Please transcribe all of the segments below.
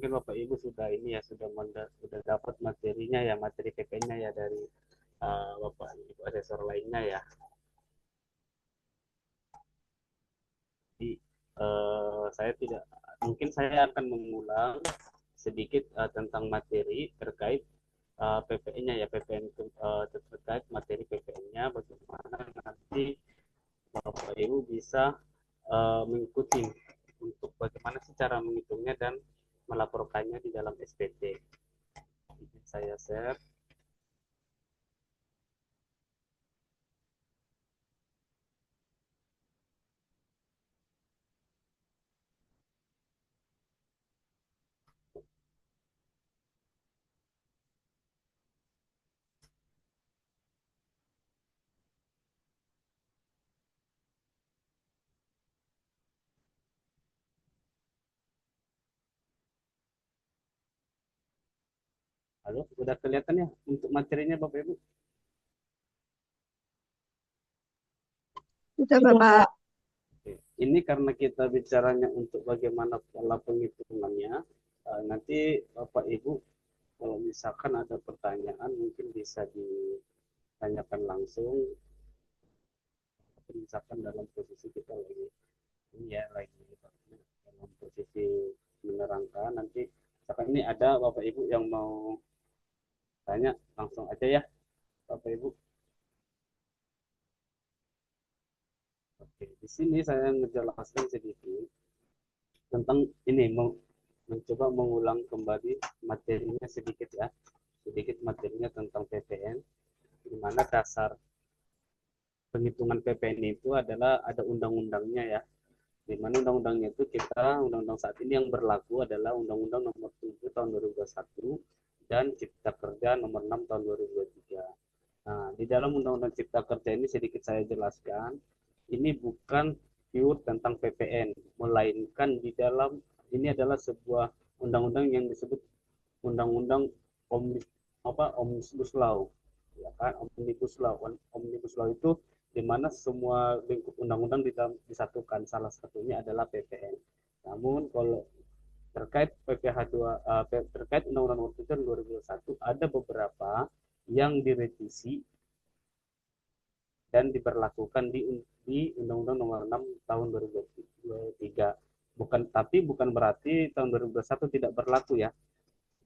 mungkin Bapak Ibu sudah ini ya sudah dapat materinya ya, materi PP-nya ya dari Bapak Ibu asesor lainnya ya. Jadi saya tidak mungkin saya akan mengulang sedikit tentang materi terkait PPN-nya ya, PPN terkait materi PPN-nya bagaimana nanti Bapak Ibu bisa mengikuti untuk bagaimana sih cara menghitungnya dan melaporkannya di dalam SPT. Izin saya share. Halo, sudah kelihatan ya untuk materinya Bapak Ibu? Itu Bapak. Oke. Ini karena kita bicaranya untuk bagaimana pola penghitungannya, nanti Bapak Ibu kalau misalkan ada pertanyaan mungkin bisa ditanyakan langsung, misalkan dalam posisi kita lagi ini ya lagi dalam posisi menerangkan nanti misalkan ini ada Bapak Ibu yang mau tanya langsung aja ya Bapak Ibu. Oke, di sini saya menjelaskan sedikit tentang ini mencoba mengulang kembali materinya sedikit ya, sedikit materinya tentang PPN, di mana dasar penghitungan PPN itu adalah ada undang-undangnya ya, di mana undang-undangnya itu kita undang-undang saat ini yang berlaku adalah Undang-Undang Nomor 7 Tahun 2021 dan Cipta Kerja Nomor 6 Tahun 2023. Nah, di dalam Undang-Undang Cipta Kerja ini sedikit saya jelaskan, ini bukan pure tentang PPN, melainkan di dalam ini adalah sebuah undang-undang yang disebut undang-undang omnibus law, ya kan, omnibus law itu di mana semua lingkup undang-undang disatukan, salah satunya adalah PPN. Namun kalau terkait PPH 2 terkait Undang-Undang Nomor 7 2001 ada beberapa yang direvisi dan diberlakukan di Undang-Undang Nomor 6 Tahun 2023. Bukan berarti tahun 2021 tidak berlaku ya.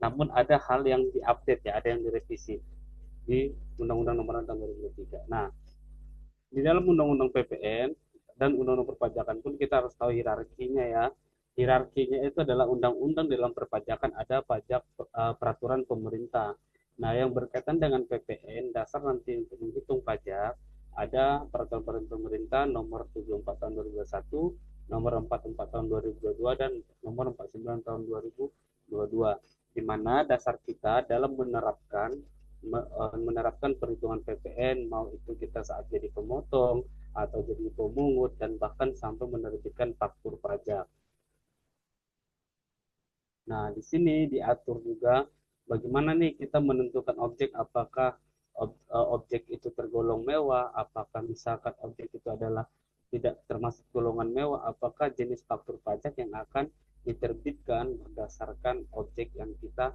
Namun ada hal yang diupdate ya, ada yang direvisi di Undang-Undang Nomor 6 Tahun 2023. Nah, di dalam Undang-Undang PPN dan Undang-Undang Perpajakan pun kita harus tahu hierarkinya ya. Hierarkinya itu adalah undang-undang dalam perpajakan ada pajak peraturan pemerintah. Nah, yang berkaitan dengan PPN, dasar nanti untuk menghitung pajak, ada peraturan pemerintah nomor 74 tahun 2021, nomor 44 tahun 2022, dan nomor 49 tahun 2022. Di mana dasar kita dalam menerapkan perhitungan PPN, mau itu kita saat jadi pemotong atau jadi pemungut dan bahkan sampai menerbitkan faktur pajak. Nah, di sini diatur juga bagaimana nih kita menentukan objek, apakah objek itu tergolong mewah, apakah misalkan objek itu adalah tidak termasuk golongan mewah, apakah jenis faktur pajak yang akan diterbitkan berdasarkan objek yang kita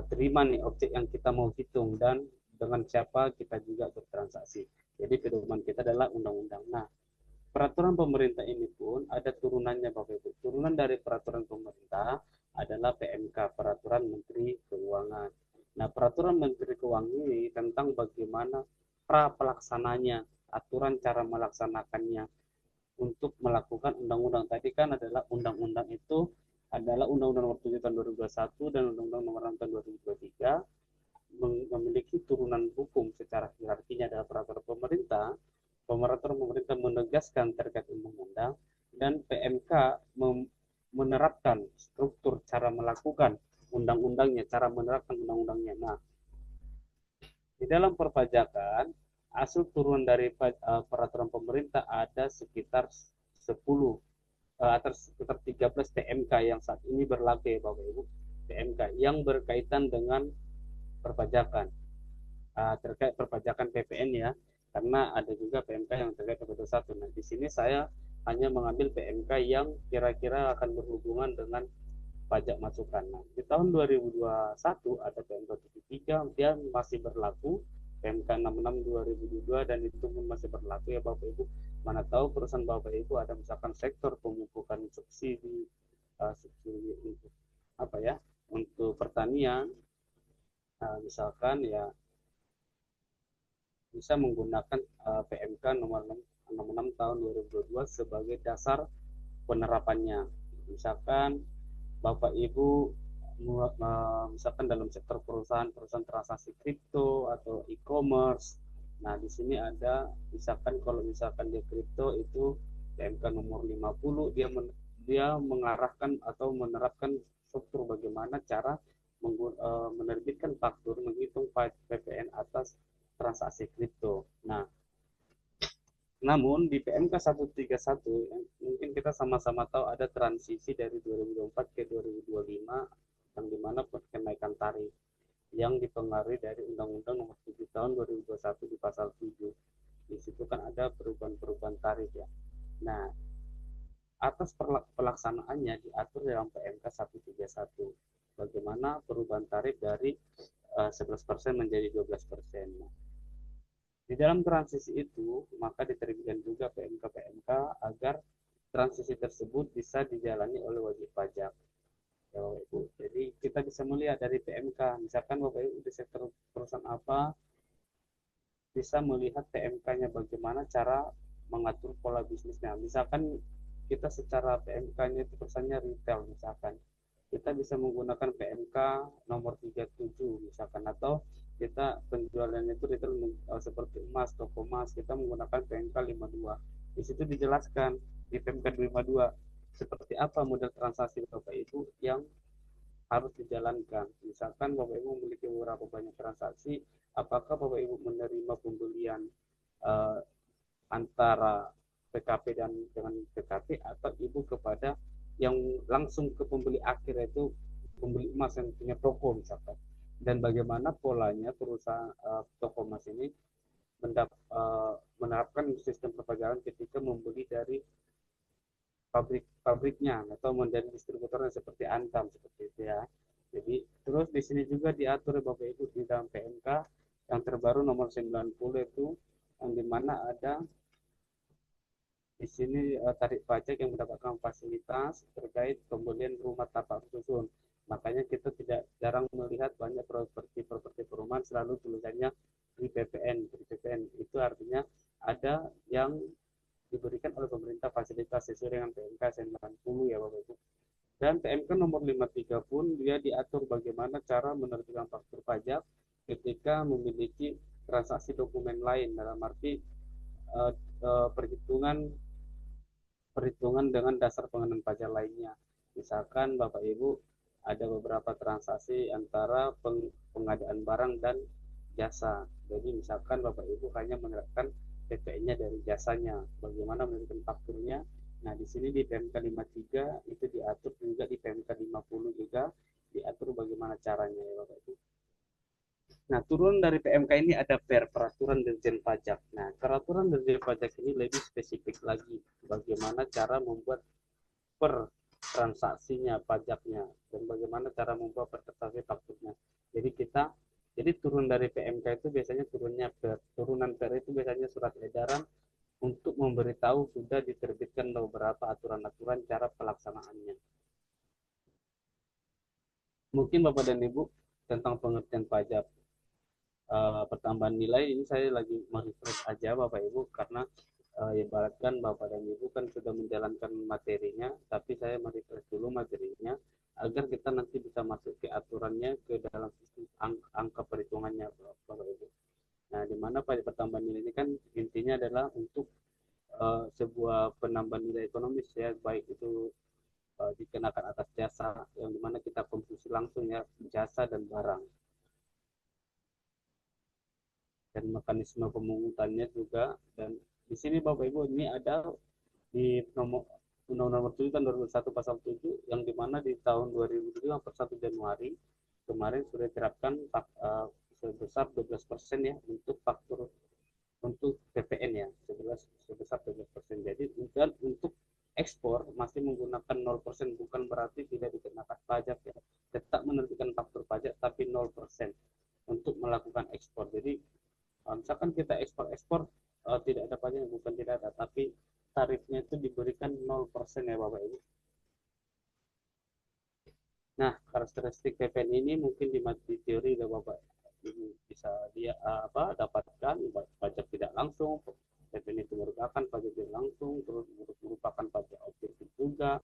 terima nih, objek yang kita mau hitung dan dengan siapa kita juga bertransaksi. Jadi pedoman kita adalah undang-undang. Nah, peraturan pemerintah ini pun ada turunannya Bapak Ibu. Turunan dari peraturan pemerintah adalah PMK, Peraturan Menteri Keuangan. Nah, Peraturan Menteri Keuangan ini tentang bagaimana pra pelaksananya, aturan cara melaksanakannya untuk melakukan undang-undang. Tadi kan adalah undang-undang itu adalah Undang-Undang Nomor 7 Tahun 2021 dan Undang-Undang Nomor 6 Tahun 2023 memiliki turunan hukum secara hierarkinya adalah peraturan pemerintah. Peraturan pemerintah menegaskan terkait undang-undang dan PMK menerapkan struktur cara melakukan undang-undangnya, cara menerapkan undang-undangnya. Nah, di dalam perpajakan, hasil turunan dari peraturan pemerintah ada sekitar 10 atau sekitar 13 PMK yang saat ini berlaku ya Bapak Ibu. PMK yang berkaitan dengan perpajakan, terkait perpajakan PPN ya, karena ada juga PMK yang terkait kebutuhan satu. Nah, di sini saya hanya mengambil PMK yang kira-kira akan berhubungan dengan pajak masukan. Nah, di tahun 2021 ada PMK 73, dia masih berlaku, PMK 66 2022, dan itu pun masih berlaku ya Bapak Ibu. Mana tahu perusahaan Bapak Ibu ada misalkan sektor pemupukan subsidi, subsidi untuk apa ya, untuk pertanian. Nah, misalkan ya bisa menggunakan PMK nomor 66 tahun 2022 sebagai dasar penerapannya. Misalkan Bapak Ibu misalkan dalam sektor perusahaan transaksi kripto atau e-commerce. Nah, di sini ada misalkan kalau misalkan dia kripto itu PMK nomor 50, dia mengarahkan atau menerapkan struktur bagaimana cara menerbitkan faktur, menghitung PPN atas transaksi kripto. Nah, namun di PMK 131 yang mungkin kita sama-sama tahu ada transisi dari 2024 ke 2025, yang dimana kenaikan tarif yang dipengaruhi dari Undang-Undang Nomor 7 Tahun 2021 di pasal 7. Di situ kan ada perubahan-perubahan tarif ya. Nah, atas pelaksanaannya diatur dalam PMK 131. Bagaimana perubahan tarif dari 11% menjadi 12%. Nah, di dalam transisi itu, maka diterbitkan juga PMK-PMK agar transisi tersebut bisa dijalani oleh wajib pajak. Ya, Bapak Ibu. Jadi kita bisa melihat dari PMK, misalkan Bapak Ibu di sektor perusahaan apa, bisa melihat PMK-nya bagaimana cara mengatur pola bisnisnya. Misalkan kita secara PMK-nya itu perusahaannya retail misalkan, kita bisa menggunakan PMK nomor 37 misalkan, atau kita penjualannya itu retail seperti emas, toko emas, kita menggunakan PMK 52. Di situ dijelaskan di PMK 52 seperti apa model transaksi Bapak Ibu yang harus dijalankan. Misalkan Bapak Ibu memiliki beberapa banyak transaksi, apakah Bapak Ibu menerima pembelian eh, antara PKP dan dengan PKP, atau Ibu kepada yang langsung ke pembeli akhir, yaitu pembeli emas yang punya toko misalkan. Dan bagaimana polanya perusahaan toko emas ini menerapkan sistem perpajakan ketika membeli dari pabriknya atau menjadi distributornya seperti Antam seperti itu ya. Jadi terus di sini juga diatur Bapak Ibu di dalam PMK yang terbaru nomor 90 itu, yang dimana ada di sini tarik pajak yang mendapatkan fasilitas terkait pembelian rumah tapak susun. Makanya kita tidak jarang melihat banyak properti perumahan selalu tulisannya di PPN, di PPN. Itu artinya ada yang diberikan oleh pemerintah fasilitas sesuai dengan PMK 90 ya Bapak Ibu. Dan PMK nomor 53 pun dia diatur bagaimana cara menerbitkan faktur pajak ketika memiliki transaksi dokumen lain, dalam arti uh, perhitungan perhitungan dengan dasar pengenaan pajak lainnya. Misalkan Bapak Ibu ada beberapa transaksi antara pengadaan barang dan jasa. Jadi misalkan Bapak Ibu hanya menerapkan PPN-nya dari jasanya, bagaimana menentukan fakturnya. Nah, di sini di PMK 53 itu diatur, juga di PMK 50 juga diatur bagaimana caranya ya Bapak Ibu. Nah, turun dari PMK ini ada peraturan Dirjen Pajak. Nah, peraturan Dirjen Pajak ini lebih spesifik lagi bagaimana cara membuat per transaksinya pajaknya dan bagaimana cara membuat transaksi fakturnya. Jadi jadi turun dari PMK itu biasanya turunan per itu biasanya surat edaran untuk memberitahu sudah diterbitkan beberapa aturan-aturan cara pelaksanaannya. Mungkin Bapak dan Ibu tentang pengertian pajak pertambahan nilai ini saya lagi merefresh aja Bapak Ibu, karena ibaratkan Bapak dan Ibu kan sudah menjalankan materinya, tapi saya merefresh dulu materinya agar kita nanti bisa masuk ke aturannya ke dalam sistem angka perhitungannya Bapak Ibu. Nah, di mana pajak pertambahan nilai ini kan intinya adalah untuk sebuah penambahan nilai ekonomis ya, baik itu dikenakan atas jasa, yang dimana kita konsumsi langsung ya, jasa dan barang. Dan mekanisme pemungutannya juga. Dan di sini Bapak Ibu ini ada di nomor Undang-Undang Nomor 7 tahun 2001 pasal 7, yang dimana di tahun 2007 per 1 Januari kemarin sudah diterapkan sebesar 12% ya untuk faktur untuk PPN ya, sebesar 12%. Jadi dan untuk ekspor masih menggunakan 0%, bukan berarti tidak dikenakan pajak ya. Tetap menerbitkan faktur pajak tapi 0% untuk melakukan ekspor. Jadi misalkan kita ekspor-ekspor tidak ada pajak, bukan tidak ada, tapi tarifnya itu diberikan 0% ya Bapak Ibu. Nah, karakteristik PPN ini mungkin di teori udah Bapak Ibu bisa dia dapatkan pajak tidak langsung. PPN itu merupakan pajak tidak langsung, terus merupakan pajak objektif juga,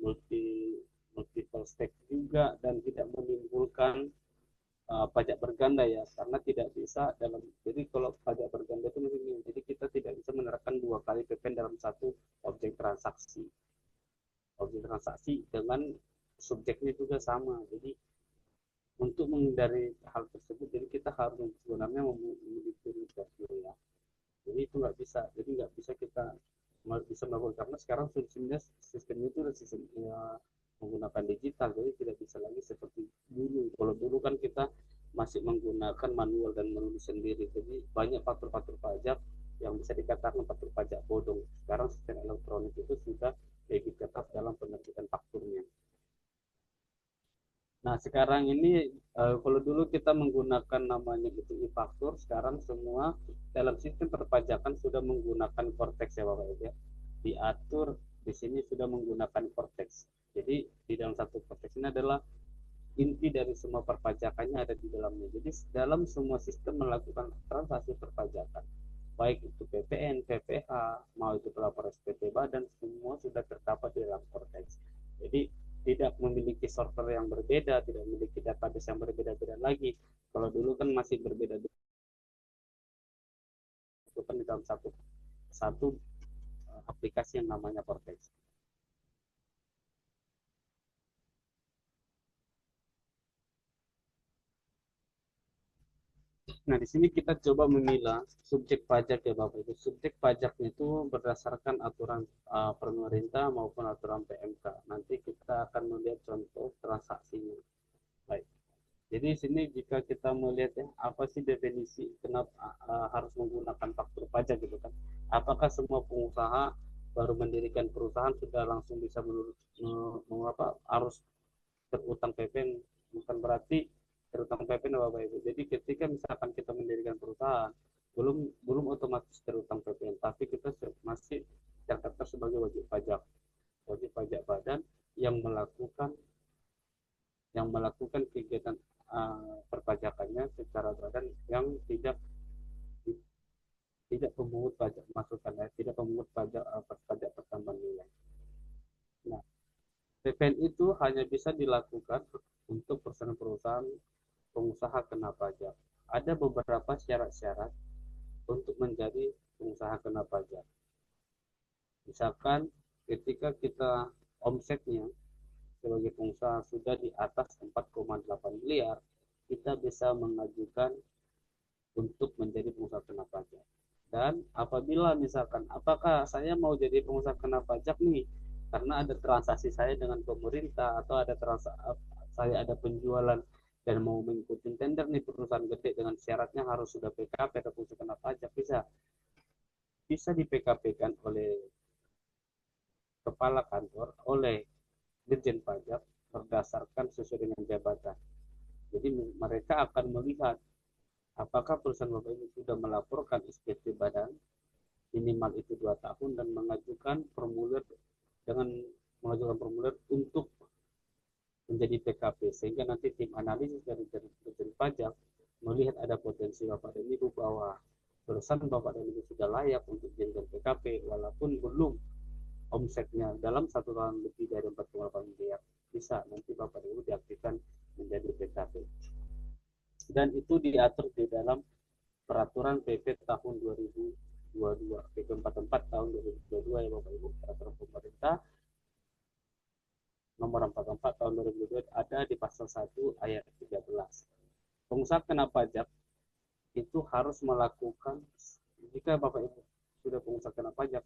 multi multiple stake juga, dan tidak menimbulkan pajak berganda ya, karena tidak bisa dalam, jadi kalau pajak berganda itu jadi kita tidak bisa menerapkan dua kali PPN dalam satu objek transaksi. Objek transaksi dengan subjeknya juga sama. Jadi untuk menghindari hal tersebut, jadi kita harus sebenarnya memiliki kriteria. Jadi itu nggak bisa, jadi nggak bisa kita bisa melakukan, karena sekarang sistemnya itu udah sistem ya, menggunakan digital, jadi tidak bisa lagi seperti dulu. Kalau dulu kan kita masih menggunakan manual dan menulis sendiri, jadi banyak faktur-faktur pajak yang bisa dikatakan faktur pajak bodong. Sekarang sistem elektronik itu sudah lebih ketat dalam penerbitan fakturnya. Nah, sekarang ini kalau dulu kita menggunakan namanya itu e-faktur, sekarang semua dalam sistem perpajakan sudah menggunakan Cortex ya Bapak Ibu ya. Diatur di sini sudah menggunakan Cortex. Jadi di dalam satu Cortex ini adalah inti dari semua perpajakannya ada di dalamnya. Jadi dalam semua sistem melakukan transaksi perpajakan, baik itu PPN, PPH, mau itu pelapor SPT badan, semua sudah terdapat di dalam Cortex. Jadi tidak memiliki server yang berbeda, tidak memiliki database yang berbeda-beda lagi. Kalau dulu kan masih berbeda-beda, itu kan di dalam satu satu aplikasi yang namanya Cortex. Nah, di sini kita coba memilah subjek pajak ya Bapak Ibu. Subjek pajaknya itu berdasarkan aturan pemerintah maupun aturan PMK. Nanti kita akan melihat contoh transaksinya. Baik. Jadi di sini jika kita melihat ya, apa sih definisi kenapa harus menggunakan faktur pajak gitu kan? Apakah semua pengusaha baru mendirikan perusahaan sudah langsung bisa harus berutang PPN? Bukan berarti berutang PPN Bapak Ibu. Jadi ketika misalkan kita mendirikan perusahaan, belum belum otomatis terutang PPN, tapi kita masih tercatat sebagai wajib pajak badan yang melakukan kegiatan perpajakannya secara badan yang tidak pemungut pajak, masukan ya, tidak pemungut pajak pertambahan nilai. Nah, PPN itu hanya bisa dilakukan untuk perusahaan-perusahaan pengusaha kena pajak. Ada beberapa syarat-syarat untuk menjadi pengusaha kena pajak. Misalkan ketika kita omsetnya sebagai pengusaha sudah di atas 4,8 miliar, kita bisa mengajukan untuk menjadi pengusaha kena pajak. Dan apabila misalkan, apakah saya mau jadi pengusaha kena pajak nih, karena ada transaksi saya dengan pemerintah atau ada saya ada penjualan dan mau mengikuti tender nih perusahaan gede dengan syaratnya harus sudah PKP atau pengusaha kena pajak, bisa bisa di PKP-kan oleh kepala kantor, oleh Dirjen Pajak berdasarkan sesuai dengan jabatan. Jadi mereka akan melihat apakah perusahaan Bapak ini sudah melaporkan SPT badan minimal itu 2 tahun dan dengan mengajukan formulir untuk menjadi PKP, sehingga nanti tim analisis dari Dirjen Pajak melihat ada potensi Bapak dan Ibu bahwa perusahaan Bapak dan Ibu sudah layak untuk dijadikan PKP walaupun belum omsetnya dalam 1 tahun lebih dari 4,8 miliar, bisa nanti Bapak dan Ibu diaktifkan menjadi PKP. Dan itu diatur di dalam peraturan PP tahun 2022, PP 44 tahun 2022 ya Bapak Ibu, peraturan pemerintah nomor 44 tahun 2022 ada di pasal 1 ayat 13. Pengusaha kena pajak itu harus melakukan, jika Bapak Ibu sudah pengusaha kena pajak,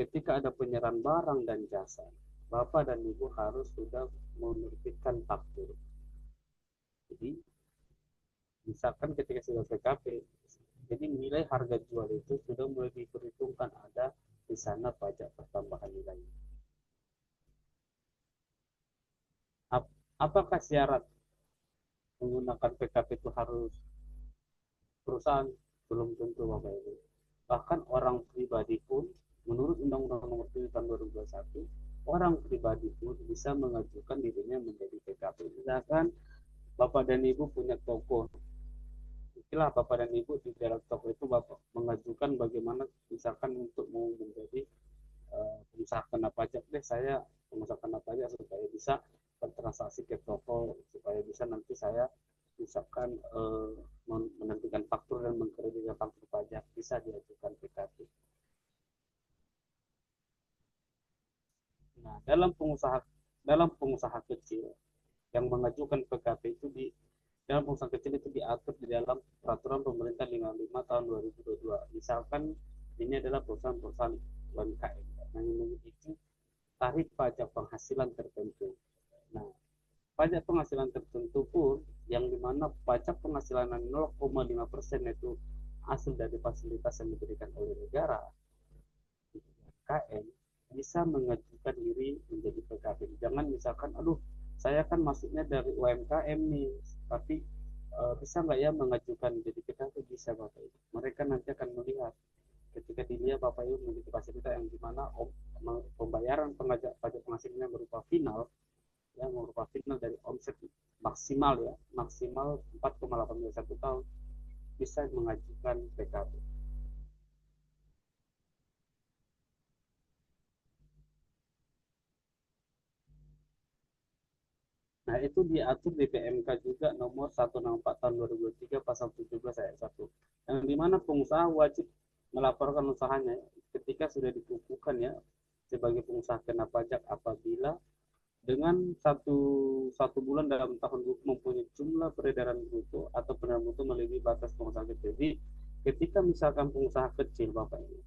ketika ada penyerahan barang dan jasa, Bapak dan Ibu harus sudah menerbitkan faktur. Jadi misalkan ketika sudah PKP, jadi nilai harga jual itu sudah mulai diperhitungkan ada di sana pajak pertambahan nilai. Apakah syarat menggunakan PKP itu harus perusahaan? Belum tentu Bapak Ibu. Bahkan orang pribadi pun menurut Undang-Undang Nomor 7 Tahun 2021, orang pribadi pun bisa mengajukan dirinya menjadi PKP. Misalkan Bapak dan Ibu punya toko, istilah Bapak dan Ibu di dalam toko itu Bapak mengajukan bagaimana misalkan untuk mau menjadi pengusaha kena pajak deh, saya pengusaha kena pajak supaya bisa bertransaksi ke toko, supaya bisa nanti saya misalkan menentukan faktur dan mengkreditkan faktur pajak, bisa diajukan PKP. Nah, dalam pengusaha kecil yang mengajukan PKP itu dalam pengusaha kecil itu diatur di dalam peraturan pemerintah 55 tahun 2022. Misalkan ini adalah perusahaan-perusahaan UMKM yang memiliki tarif pajak penghasilan tertentu. Nah, pajak penghasilan tertentu pun yang dimana pajak penghasilan 0,5% itu hasil dari fasilitas yang diberikan oleh negara, UMKM bisa mengajukan diri menjadi PKP. Jangan misalkan, aduh, saya kan masuknya dari UMKM nih, tapi bisa nggak ya mengajukan jadi PKP? Bisa Bapak Ibu. Mereka nanti akan melihat ketika dilihat Bapak Ibu memiliki fasilitas yang dimana pembayaran pajak penghasilannya berupa final, ya berupa final dari omset maksimal, ya maksimal 4,81 tahun, bisa mengajukan PKP. Nah, itu diatur di PMK juga nomor 164 tahun 2023 pasal 17 ayat 1. Yang dimana pengusaha wajib melaporkan usahanya ketika sudah dikukuhkan, ya, sebagai pengusaha kena pajak apabila dengan satu satu bulan dalam tahun mempunyai jumlah peredaran bruto atau peredaran bruto melebihi batas pengusaha kecil. Jadi ketika misalkan pengusaha kecil Bapak ini,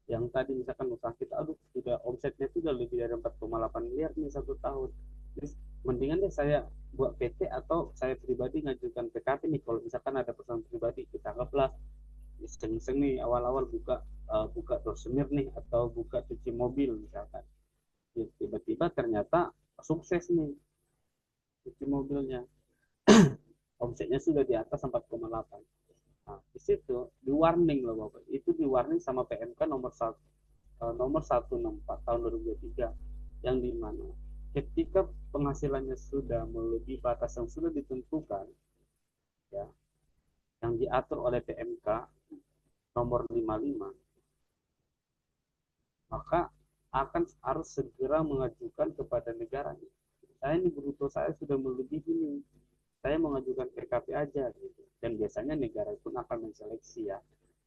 yang tadi misalkan usaha kita, aduh, sudah omsetnya itu sudah lebih dari 4,8 miliar nih satu tahun, jadi mendingan deh saya buat PT atau saya pribadi ngajukan PKP nih. Kalau misalkan ada perusahaan pribadi, kita anggaplah iseng-iseng nih awal-awal buka dorsemir nih atau buka cuci mobil misalkan, ya, tiba-tiba ternyata sukses nih cuci mobilnya, omsetnya sudah di atas 4,8. Nah, di situ di warning loh Bapak, itu di warning sama PMK nomor 164 tahun 2023, yang dimana ketika penghasilannya sudah melebihi batas yang sudah ditentukan, ya, yang diatur oleh PMK nomor 55, maka akan harus segera mengajukan kepada negara. Saya ini bruto saya sudah melebihi ini, saya mengajukan PKP aja gitu. Dan biasanya negara pun akan menseleksi, ya,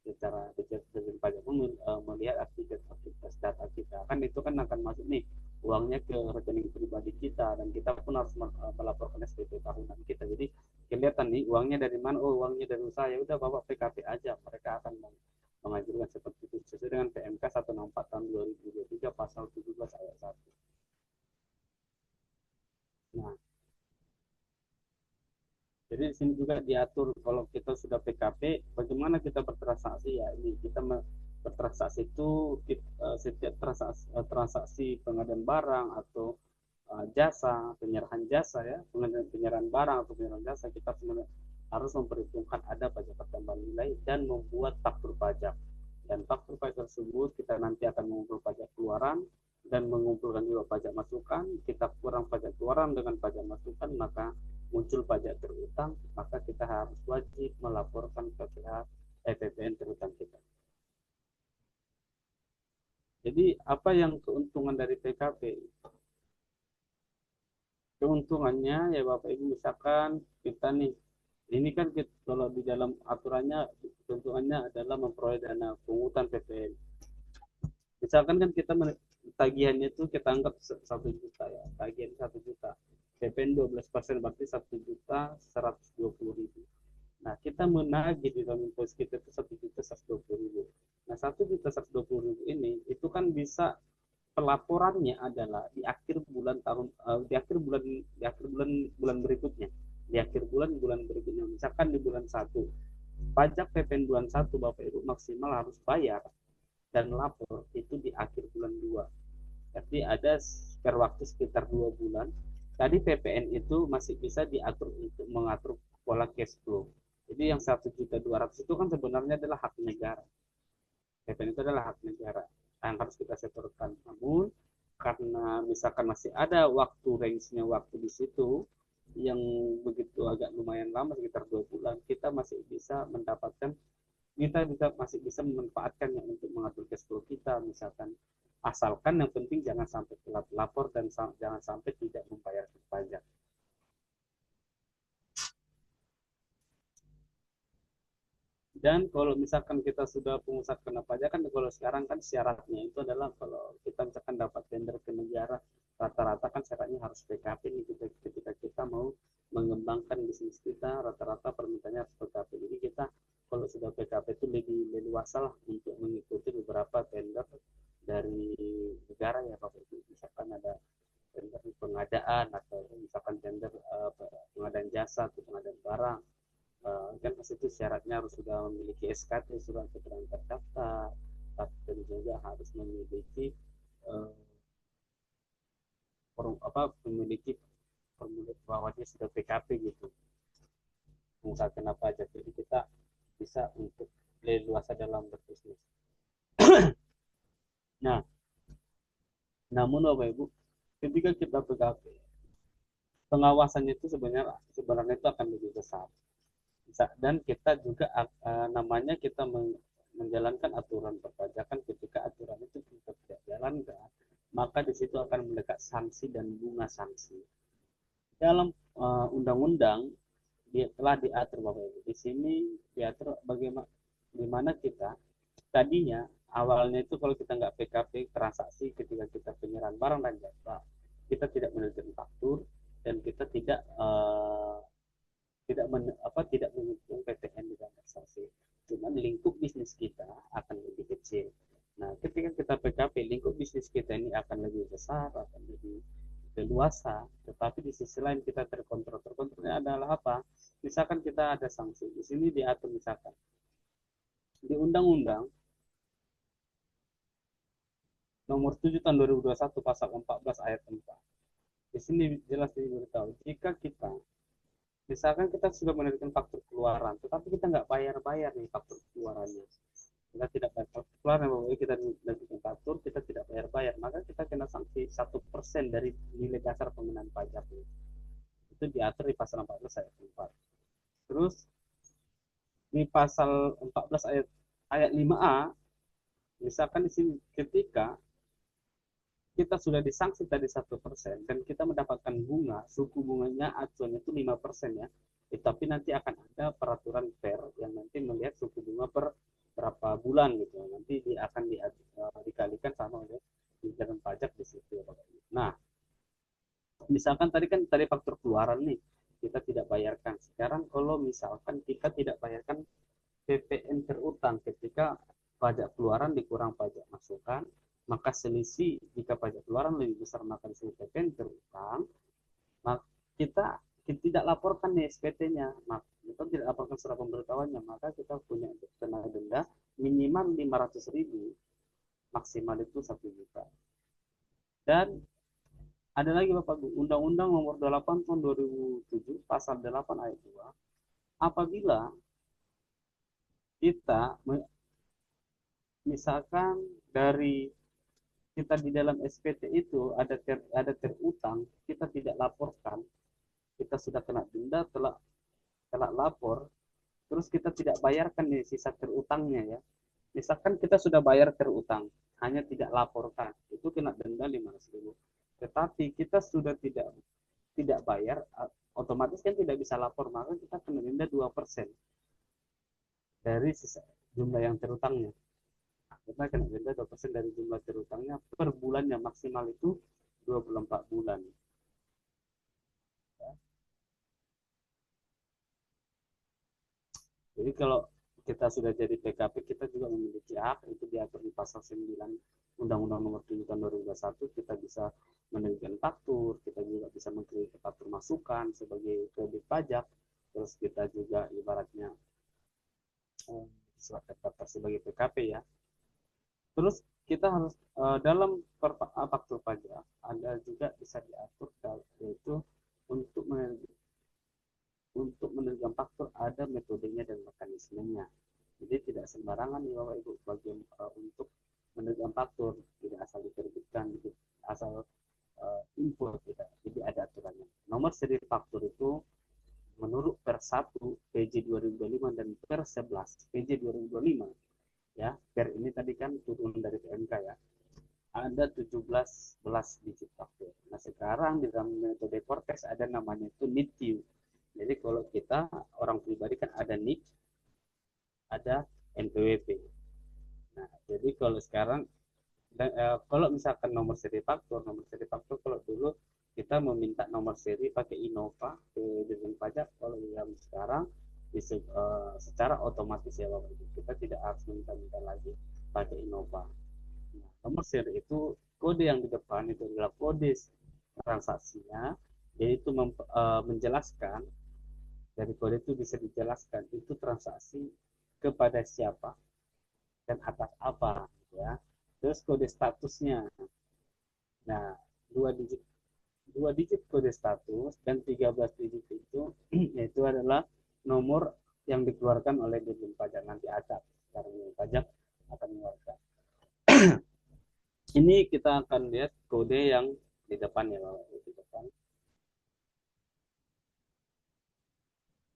secara Dirjen Pajak pun melihat aktivitas data kita, kan itu kan akan masuk nih uangnya ke rekening pribadi kita, dan kita pun harus melaporkan SPT tahunan kita. Jadi kelihatan nih uangnya dari mana, oh uangnya dari usaha, ya udah bawa PKP aja, mereka akan mengajukan seperti itu sesuai dengan PMK 164 tahun 2023 pasal 17 ayat 1. Nah, jadi di sini juga diatur kalau kita sudah PKP, bagaimana kita bertransaksi, ya ini kita bertransaksi itu setiap transaksi pengadaan barang atau jasa, penyerahan jasa, ya, penyerahan barang atau penyerahan jasa, kita harus memperhitungkan ada pajak pertambahan nilai dan membuat faktur pajak. Dan faktur pajak tersebut kita nanti akan mengumpul pajak keluaran dan mengumpulkan juga pajak masukan. Kita kurang pajak keluaran dengan pajak masukan, maka muncul pajak terutang, maka kita harus wajib melaporkan ke pihak PPN terutang kita. Jadi apa yang keuntungan dari PKP? Keuntungannya, ya Bapak Ibu, misalkan kita nih, ini kan kita, kalau di dalam aturannya keuntungannya adalah memperoleh dana pungutan PPN. Misalkan kan kita tagihannya itu kita anggap 1 juta, ya, tagihan 1 juta, PPN 12%, berarti 1.120.000. Nah, kita menagih di dalam pos kita itu 1.120.000. Nah, 1.120.000 ini itu kan bisa pelaporannya adalah di akhir bulan tahun, bulan berikutnya, di akhir bulan berikutnya, misalkan di bulan 1, pajak PPN bulan 1 Bapak Ibu maksimal harus bayar dan lapor itu di akhir bulan 2. Jadi ada spare waktu sekitar 2 bulan Tadi PPN itu masih bisa diatur untuk mengatur pola cash flow. Jadi yang 1.200.000 itu kan sebenarnya adalah hak negara. PPN itu adalah hak negara yang harus kita setorkan. Namun karena misalkan masih ada waktu range-nya waktu di situ yang begitu agak lumayan lama sekitar 2 bulan, kita masih bisa mendapatkan, kita bisa masih bisa memanfaatkannya untuk mengatur cash flow kita, misalkan asalkan yang penting jangan sampai telat lapor dan jangan sampai tidak membayar pajak. Dan kalau misalkan kita sudah pengusaha kena pajak kan, kalau sekarang kan syaratnya itu adalah kalau kita misalkan dapat tender ke negara, rata-rata kan syaratnya harus PKP nih, ketika kita mau mengembangkan bisnis kita, rata-rata permintaannya harus PKP. Jadi kita kalau sudah PKP itu lebih leluasa lah untuk mengikuti beberapa tender dari negara ya Bapak Ibu. Misalkan ada tender pengadaan atau misalkan tender pengadaan jasa atau pengadaan barang. Kan pas itu syaratnya harus sudah memiliki SKT, surat keterangan terdaftar, dan juga harus memiliki uh, memiliki formulir bahwa dia sudah PKP gitu, mengusahakan apa aja. Jadi kita bisa untuk leluasa dalam berbisnis. Nah, namun Bapak Ibu, ketika kita PKP, pengawasannya itu sebenarnya itu akan lebih besar. Dan kita juga namanya kita menjalankan aturan perpajakan, ketika aturan itu kita tidak jalankan, maka di situ akan melekat sanksi dan bunga sanksi. Dalam undang-undang dia telah diatur Bapak Ibu. Di sini diatur bagaimana dimana kita tadinya awalnya itu kalau kita nggak PKP transaksi ketika kita penyerahan barang dan jasa, kita tidak menerima faktur dan kita tidak menghitung PPN di dalam transaksi. Cuman lingkup bisnis kita akan lebih kecil. Nah, ketika kita PKP, lingkup bisnis kita ini akan lebih besar, akan lebih leluasa, tetapi di sisi lain kita terkontrol. Terkontrolnya adalah apa? Misalkan kita ada sanksi, di sini diatur misalkan di Undang-Undang Nomor 7 Tahun 2021 Pasal 14 Ayat 4. Di sini jelas diberitahu jika kita misalkan kita sudah menerbitkan faktur keluaran, tetapi kita nggak bayar-bayar nih faktur keluarannya. Kita tidak bayar faktur keluaran, kita menerbitkan faktur, kita tidak bayar-bayar, maka kita kena sanksi 1% dari nilai dasar pengenaan pajak. Itu diatur di pasal 14 ayat 4. Terus di pasal 14 ayat 5A, misalkan di sini ketika kita sudah disangsi tadi 1% dan kita mendapatkan bunga, suku bunganya acuannya itu 5% ya. Tapi nanti akan ada peraturan fair yang nanti melihat suku bunga per berapa bulan gitu. Nanti dia akan dikalikan sama oleh jalan pajak di situ. Nah, misalkan tadi faktur keluaran nih kita tidak bayarkan. Sekarang kalau misalkan kita tidak bayarkan PPN terutang ketika pajak keluaran dikurang pajak masukan, maka selisih jika pajak keluaran lebih besar maka selisih PPN terutang, maka kita tidak laporkan nih SPT-nya, maka kita tidak laporkan surat pemberitahuannya, maka kita punya kena denda minimal 500.000, maksimal itu 1 juta. Dan ada lagi Bapak Bu, Undang-Undang Nomor 8 Tahun 2007 Pasal 8 Ayat 2, apabila kita misalkan dari kita di dalam SPT itu ada terutang, kita tidak laporkan, kita sudah kena denda, telah lapor, terus kita tidak bayarkan nih sisa terutangnya ya. Misalkan kita sudah bayar terutang, hanya tidak laporkan, itu kena denda 500.000. Tetapi kita sudah tidak bayar, otomatis kan tidak bisa lapor, maka kita kena denda 2% dari sisa jumlah yang terutangnya. Kita kena denda 2% dari jumlah terutangnya per bulannya, maksimal itu 24 bulan. Jadi kalau kita sudah jadi PKP, kita juga memiliki hak, itu diatur di pasal 9 Undang-Undang Nomor 7 Tahun 2021, kita bisa menerbitkan faktur, kita juga bisa mengkredit faktur masukan sebagai kredit pajak, terus kita juga ibaratnya surat terdaftar sebagai PKP ya. Terus kita harus dalam faktur pajak ada juga bisa diatur, yaitu untuk menerima faktur ada metodenya dan mekanismenya. Jadi tidak sembarangan nih Bapak Ibu bagian untuk menerima faktur, tidak asal diterbitkan, asal info tidak. Jadi ada aturannya. Nomor seri faktur itu menurut per 1 PJ 2025 dan per 11 PJ 2025 ya. Per ini tadi kan turun dari PMK ya. Ada 17 digit faktur. Nah, sekarang di dalam metode Cortex ada namanya itu NITU. Jadi kalau kita orang pribadi kan ada NIP, ada NPWP. Nah, jadi kalau sekarang kalau misalkan nomor seri faktur kalau dulu kita meminta nomor seri pakai Innova ke Dirjen Pajak, kalau yang sekarang bisa secara otomatis ya Bapak Ibu. Kita tidak harus minta-minta lagi pakai Innova. Nah, nomor seri itu kode yang di depan itu adalah kode transaksinya, yaitu menjelaskan dari kode itu bisa dijelaskan itu transaksi kepada siapa dan atas apa ya. Terus kode statusnya. Nah, dua digit dua digit kode status dan 13 digit itu yaitu adalah nomor yang dikeluarkan oleh Dirjen Pajak nanti acak. Sekarang Dirjen Pajak akan mengeluarkan. Ini kita akan lihat kode yang di depan ya, di depan.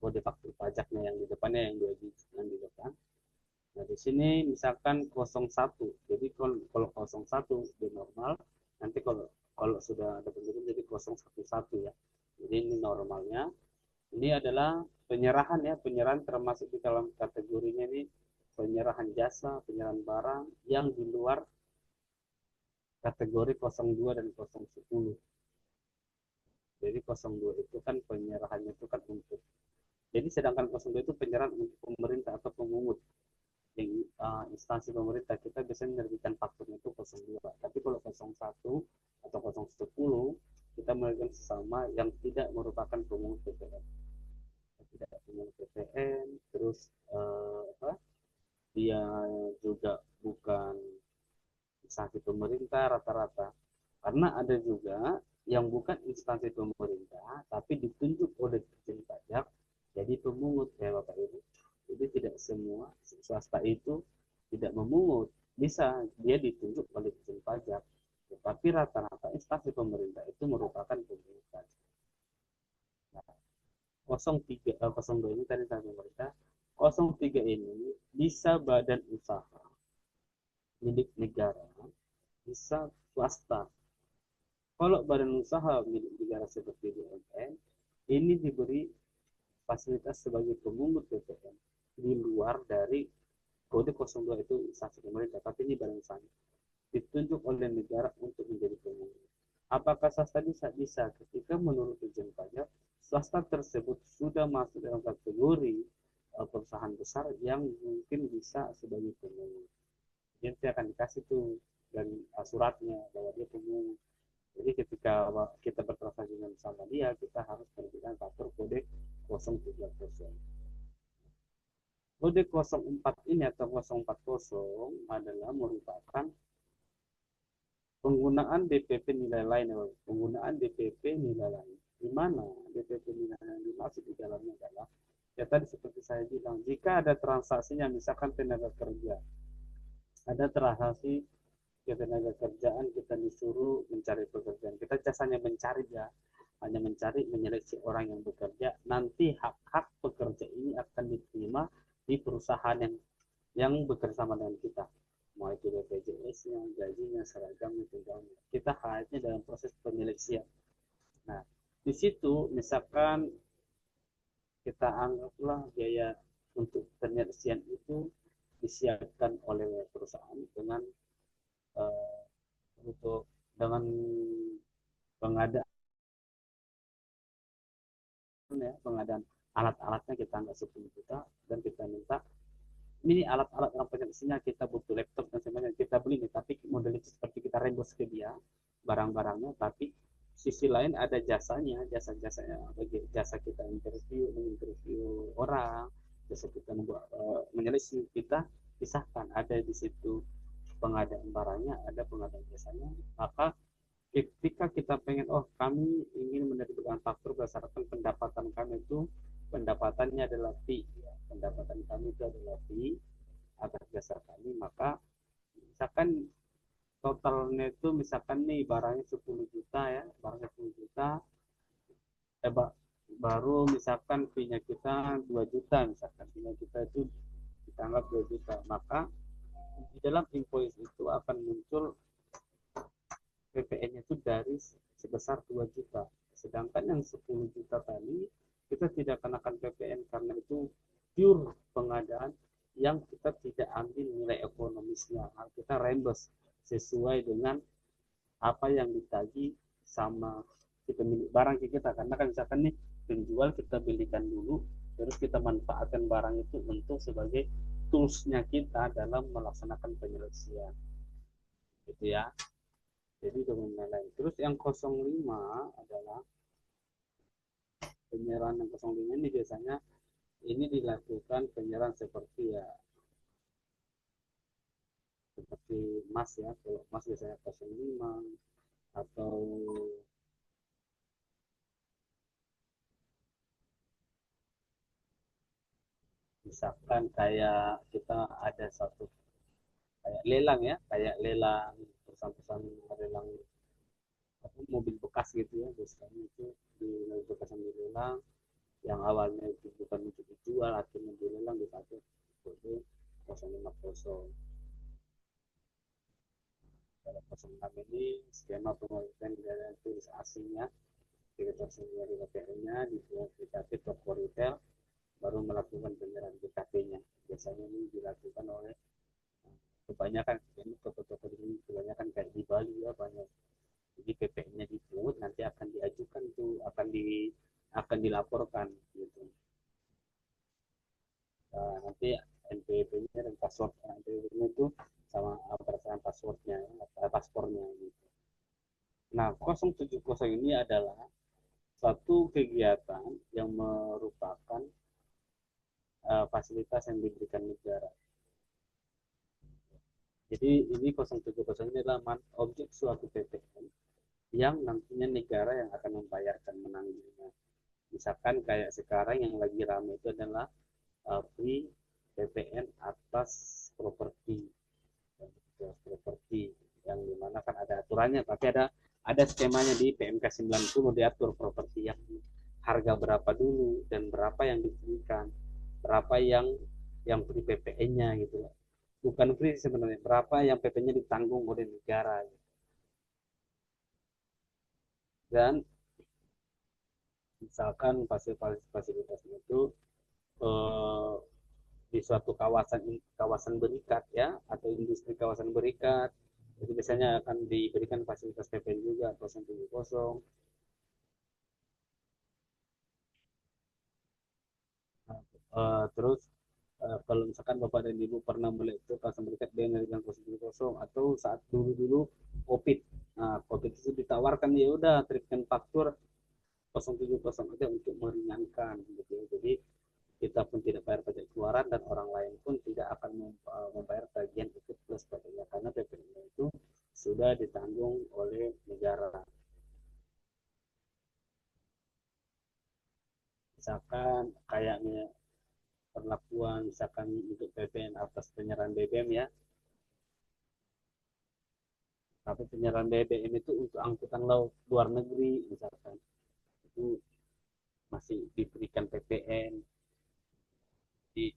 Kode faktur pajaknya yang di depannya yang dua digit yang di depan. Nah, di sini misalkan 01. Jadi kalau 01 di normal, nanti kalau kalau sudah ada penjualan jadi 011 ya. Jadi ini normalnya. Ini adalah penyerahan ya, penyerahan termasuk di dalam kategorinya ini penyerahan jasa, penyerahan barang yang di luar kategori 02 dan 010. Jadi 02 itu kan penyerahannya itu kan untuk. Jadi sedangkan 02 itu penyerahan untuk pemerintah atau pemungut. Yang instansi pemerintah kita biasanya menerbitkan fakturnya itu 02. Tapi kalau 01 atau 010 kita menerbitkan sesama yang tidak merupakan pemungut PPN. Tidak pemungut PPN, terus dia juga bukan instansi pemerintah rata-rata. Karena ada juga yang bukan instansi pemerintah tapi ditunjuk oleh Dirjen Pajak jadi pemungut ya Bapak Ibu. Jadi tidak semua swasta itu tidak memungut, bisa dia ditunjuk oleh Dirjen Pajak, tetapi rata-rata instansi pemerintah itu merupakan pemungut pajak. Nah, 03, 02 ini tadi instansi pemerintah, 03 ini bisa badan usaha milik negara, bisa swasta. Kalau badan usaha milik negara seperti BUMN, ini diberi fasilitas sebagai pemungut BPN di luar dari kode 02 itu instansi pemerintah, tapi ini badan usaha ditunjuk oleh negara untuk menjadi pemungut. Apakah swasta bisa? Bisa. Ketika menurut Dirjen Pajak, swasta tersebut sudah masuk dalam kategori perusahaan besar yang mungkin bisa sebagai pemungut. Jadi akan dikasih tuh dan suratnya bahwa dia pemungut. Jadi ketika kita bertransaksi dengan sama dia, kita harus menerbitkan faktur kode 030. Kode 04 ini atau 040 adalah merupakan penggunaan DPP nilai lain. Penggunaan DPP nilai lain. Di mana DPP nilai yang dimaksud di dalamnya adalah, ya tadi seperti saya bilang, jika ada transaksinya misalkan tenaga kerja, ada transaksi ke tenaga kerjaan, kita disuruh mencari pekerjaan, kita jasanya mencari ya, hanya mencari menyeleksi orang yang bekerja, nanti hak-hak pekerja ini akan diterima di perusahaan yang bekerjasama dengan kita, mau itu BPJS-nya, gajinya, seragamnya, tunjangannya, kita hanya dalam proses penyeleksian. Nah, di situ misalkan kita anggaplah biaya untuk penyeleksian itu disiapkan oleh perusahaan dengan untuk dengan pengadaan ya, pengadaan alat-alatnya kita nggak 10 juta dan kita minta ini alat-alat yang penyelesaiannya kita butuh laptop dan sebagainya kita beli nih, tapi modelnya seperti kita reimburse ke dia barang-barangnya, tapi sisi lain ada jasanya, jasa-jasanya, jasa kita menginterview orang, jasa kita membuat menyelisih, kita pisahkan ada di situ pengadaan barangnya, ada pengadaan jasanya. Maka ketika kita pengen, oh kami ingin menerbitkan faktur berdasarkan pendapatan kami itu, pendapatannya adalah fee, ya. Pendapatan kami itu adalah fee atas dasar kami, maka misalkan totalnya itu misalkan nih barangnya 10 juta ya, barangnya 10 juta, eh, baru misalkan fee-nya kita 2 juta, misalkan fee-nya kita itu kita anggap 2 juta, maka di dalam invoice itu akan muncul PPN-nya itu dari sebesar 2 juta. Sedangkan yang 10 juta tadi kita tidak kenakan PPN karena itu pure pengadaan yang kita tidak ambil nilai ekonomisnya. Kita reimburse sesuai dengan apa yang ditagih sama si pemilik barang kita. Karena kan misalkan nih penjual kita belikan dulu, terus kita manfaatkan barang itu untuk sebagai toolsnya kita dalam melaksanakan penyelesaian. Gitu ya. Jadi dengan lain. Terus yang 05 adalah penyerahan yang 05 ini biasanya ini dilakukan penyerahan seperti ya seperti emas ya. Kalau emas biasanya 05 atau misalkan kayak kita ada satu kayak lelang ya, kayak lelang perusahaan-perusahaan lelang mobil bekas gitu ya, biasanya itu di mobil bekas yang dilelang yang awalnya itu bukan untuk dijual akhirnya dilelang dipakai kode 050. Dalam 06 ini skema pengeluaran dari turis asingnya kita sendiri KPR-nya dibuat BKP toko retail baru melakukan penyerahan BKP-nya. Biasanya ini dilakukan oleh kebanyakan ini toko-toko ini kebanyakan kayak di Bali ya banyak. Jadi PPN-nya dipungut nanti akan diajukan tuh akan dilaporkan gitu. Nah, nanti NPWP-nya dan password NPWP-nya itu sama berdasarkan passwordnya, paspornya gitu. Nah, 070 ini adalah satu kegiatan yang merupakan fasilitas yang diberikan negara. Jadi ini 070 ini adalah objek suatu PPN yang nantinya negara yang akan membayarkan menanggungnya. Misalkan kayak sekarang yang lagi ramai itu adalah free PPN atas properti, properti yang dimana kan ada aturannya, tapi ada skemanya di PMK 90 diatur properti yang harga berapa dulu dan berapa yang diberikan, berapa yang free PPN-nya gitu loh. Bukan free sebenarnya, berapa yang PPN-nya ditanggung oleh negara gitu. Dan misalkan fasilitas itu eh, di suatu kawasan kawasan berikat ya atau industri kawasan berikat itu biasanya akan diberikan fasilitas PPN juga 070. Terus kalau misalkan Bapak dan Ibu pernah melihat itu kawasan berikat dengan 070 atau saat dulu-dulu COVID. Nah, COVID itu ditawarkan ya udah tripkan faktur 070 aja untuk meringankan gitu ya. Jadi kita pun tidak bayar pajak keluaran dan orang lain pun tidak akan membayar tagihan ikut plus pajaknya karena PPN itu sudah ditanggung oleh negara. Misalkan kayaknya perlakuan misalkan untuk PPN atas penyerahan BBM ya, tapi penyerahan BBM itu untuk angkutan laut luar negeri misalkan itu masih diberikan PPN di,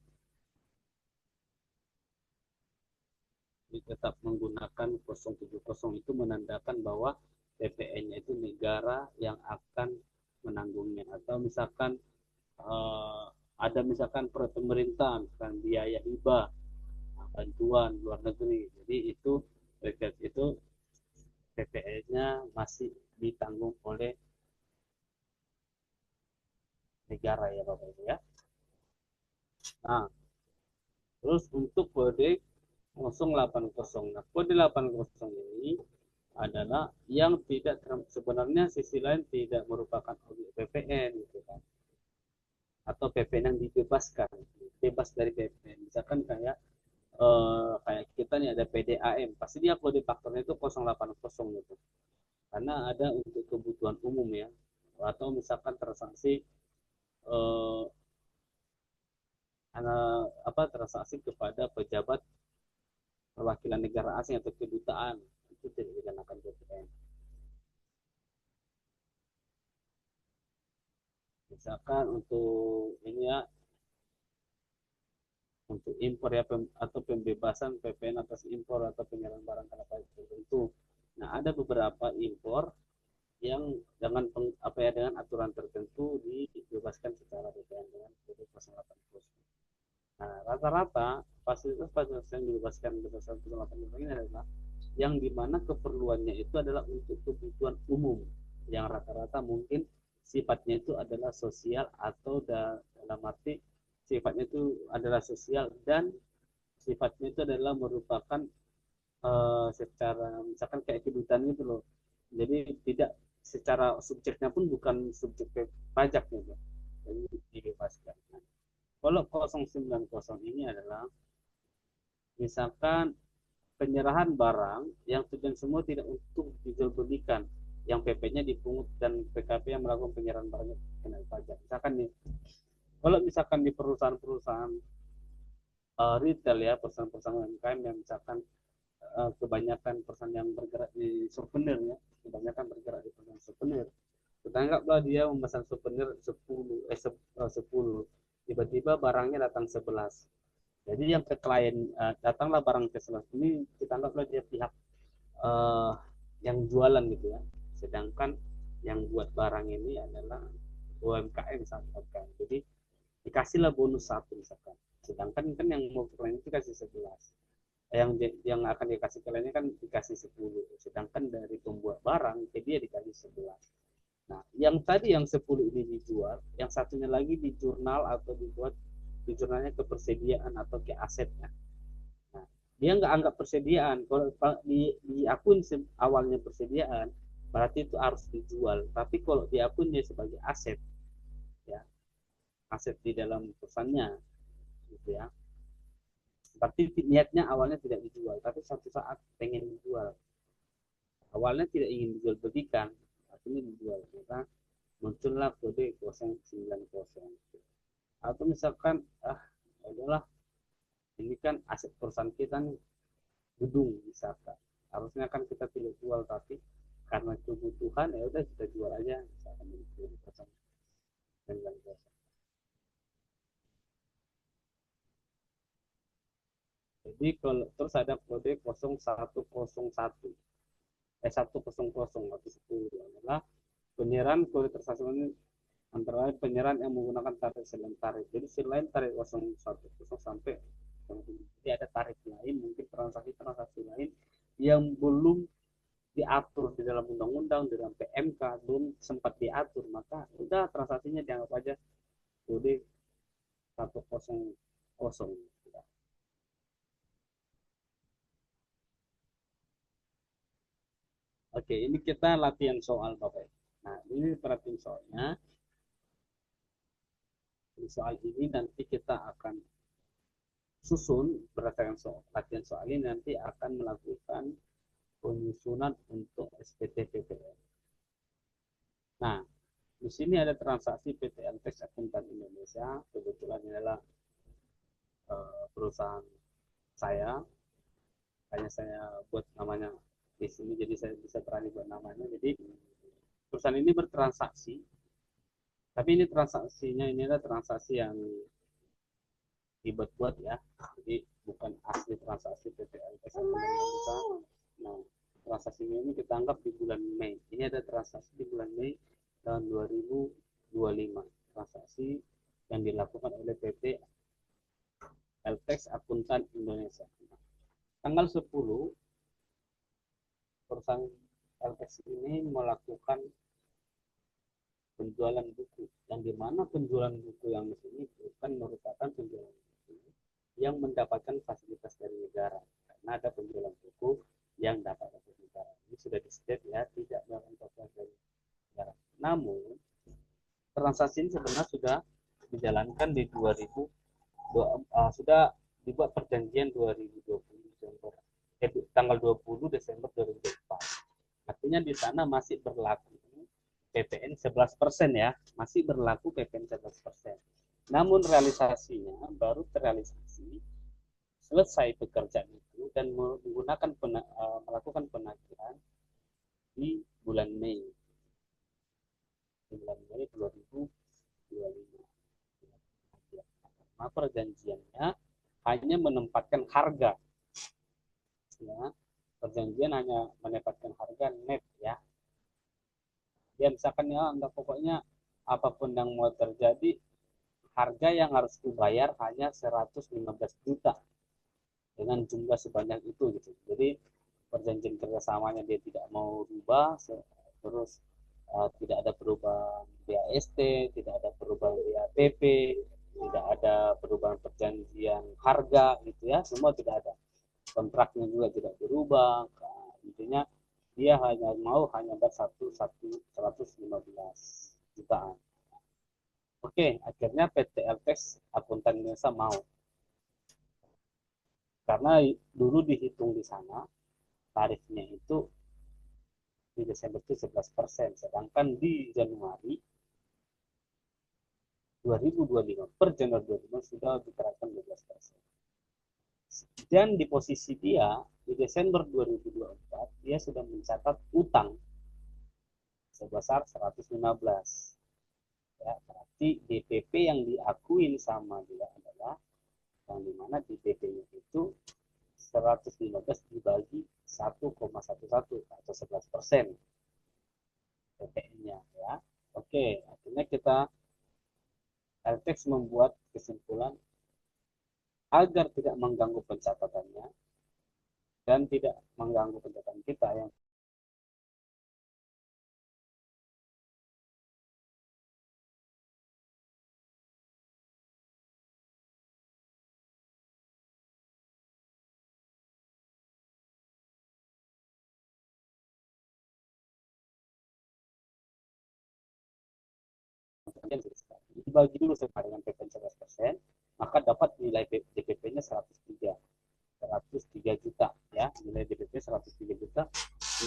tetap menggunakan 070 itu menandakan bahwa PPN-nya itu negara yang akan menanggungnya atau misalkan ada misalkan pemerintah misalkan biaya hibah bantuan luar negeri jadi itu itu PPN-nya masih ditanggung oleh negara ya Bapak Ibu ya. Nah, terus untuk kode 080. Nah, kode 80 ini adalah yang tidak sebenarnya sisi lain tidak merupakan objek PPN gitu kan. Atau PPN yang dibebaskan, bebas dari PPN. Misalkan kayak kayak kita nih ada PDAM, pasti dia kode faktornya itu 080 gitu. Karena ada untuk kebutuhan umum ya. Atau misalkan transaksi eh, transaksi kepada pejabat perwakilan negara asing atau kedutaan, itu tidak dikenakan BPN. Misalkan untuk ini ya, untuk impor ya, atau pembebasan PPN atas impor atau penyerahan barang karena tertentu. Nah, ada beberapa impor yang dengan dengan aturan tertentu dibebaskan secara BPN dengan kode 080. Nah, rata-rata fasilitas-fasilitas yang dibebaskan berdasarkan 080 ini adalah yang dimana keperluannya itu adalah untuk kebutuhan umum, yang rata-rata mungkin sifatnya itu adalah sosial atau dalam arti sifatnya itu adalah sosial dan sifatnya itu adalah merupakan secara misalkan kayak kedutaan itu loh, jadi tidak secara subjeknya pun bukan subjek pajak gitu, jadi dibebaskan. Nah, kalau 090 ini adalah misalkan penyerahan barang yang tujuan semua tidak untuk dijualbelikan, yang PP-nya dipungut dan PKP yang melakukan penyerahan barangnya kena pajak. Misalkan nih, kalau misalkan di perusahaan-perusahaan retail ya, perusahaan-perusahaan UMKM yang misalkan kebanyakan perusahaan yang bergerak di souvenir ya, kebanyakan bergerak di perusahaan souvenir. Kita anggaplah dia memesan souvenir 10, tiba-tiba barangnya datang 11. Jadi yang ke klien datanglah barang ke 11 ini, kita anggaplah dia pihak uh, yang jualan gitu ya. Sedangkan yang buat barang ini adalah UMKM misalkan. Jadi dikasihlah bonus 1 misalkan. Sedangkan kan yang mau klien itu kasih 11. Yang akan dikasih kliennya kan dikasih 10. Sedangkan dari pembuat barang ke dia dikasih 11. Nah, yang tadi yang 10 ini dijual, yang satunya lagi di jurnal atau dibuat di jurnalnya kepersediaan atau ke asetnya. Nah, dia nggak anggap persediaan. Kalau di akun awalnya persediaan, berarti itu harus dijual. Tapi kalau di akunnya sebagai aset, ya aset di dalam perusahaannya, gitu ya. Berarti niatnya awalnya tidak dijual, tapi suatu saat pengen dijual. Awalnya tidak ingin dijual belikan, akhirnya dijual. Maka muncullah kode 090. Atau misalkan adalah ini kan aset perusahaan kita nih, gedung misalkan, harusnya kan kita tidak jual, tapi karena kebutuhan ya udah kita jual aja misalkan di 0,9. Jadi kalau terus ada kode 0101 100 atau 10 adalah penyerahan kode transaksi ini antara lain penyerahan yang menggunakan tarif selain tarif. Jadi selain tarif 010 sampai, jadi ada tarif lain, mungkin transaksi-transaksi lain yang belum diatur di dalam undang-undang, di dalam PMK belum sempat diatur, maka udah transaksinya dianggap aja kode 100. Oke, ini kita latihan soal Bapak. Nah, ini perhatian soalnya. Di soal ini nanti kita akan susun berdasarkan latihan soal ini, nanti akan melakukan penyusunan untuk SPT PPL. Nah, di sini ada transaksi PT Altex Akuntan Indonesia, kebetulan ini adalah perusahaan saya, hanya saya buat namanya di sini, jadi saya bisa berani buat namanya. Jadi perusahaan ini bertransaksi, tapi ini transaksinya ini adalah transaksi yang dibuat-buat ya, jadi bukan asli transaksi PT Altex Akuntan Indonesia. Nah, transaksinya ini kita anggap di bulan Mei. Ini ada transaksi di bulan Mei tahun 2025, transaksi yang dilakukan oleh PT Altex Akuntan Indonesia. Tanggal 10, perusahaan Altex ini melakukan penjualan buku, yang dimana penjualan buku yang di sini bukan merupakan penjualan buku yang mendapatkan fasilitas dari negara, karena ada penjualan buku yang dapat dari negara. Ini sudah di state ya, tidak mendapatkan fasilitas dari negara. Namun transaksi ini sebenarnya sudah dijalankan di 2020, sudah dibuat perjanjian 2020 Desember tanggal 20 Desember 2024. Artinya di sana masih berlaku PPN 11% ya, masih berlaku PPN 11%. Namun realisasinya baru terrealisasi selesai pekerjaan itu dan melakukan penagihan di bulan Mei. Di bulan Mei 2025. Nah, perjanjiannya hanya menempatkan harga. Ya, perjanjian hanya menempatkan harga net ya. Ya misalkan ya enggak, pokoknya apapun yang mau terjadi, harga yang harus dibayar hanya 115 juta dengan jumlah sebanyak itu gitu. Jadi perjanjian kerjasamanya dia tidak mau rubah, terus tidak ada perubahan BAST, tidak ada perubahan BAPP, tidak ada perubahan perjanjian harga gitu ya, semua tidak ada. Kontraknya juga tidak berubah. Nah, intinya dia hanya satu 115 jutaan. Oke, akhirnya PT LTEX Akuntan Indonesia mau, karena dulu dihitung di sana tarifnya itu di Desember itu 11%, sedangkan di Januari 2025 per Januari 2025 sudah diterapkan 12%. Dan di posisi dia di Desember 2024 dia sudah mencatat utang sebesar 115. Ya, berarti DPP yang diakuin sama dia adalah yang dimana DPP-nya itu 115 dibagi 1,11 atau 11% PPN-nya ya. Oke, akhirnya kita LTEX membuat kesimpulan agar tidak mengganggu pencatatannya dan tidak mengganggu pencatatan kita yang dibagi dulu sama dengan PPN 11%, maka dapat nilai DPP-nya 103 juta ya, nilai DPP 103 juta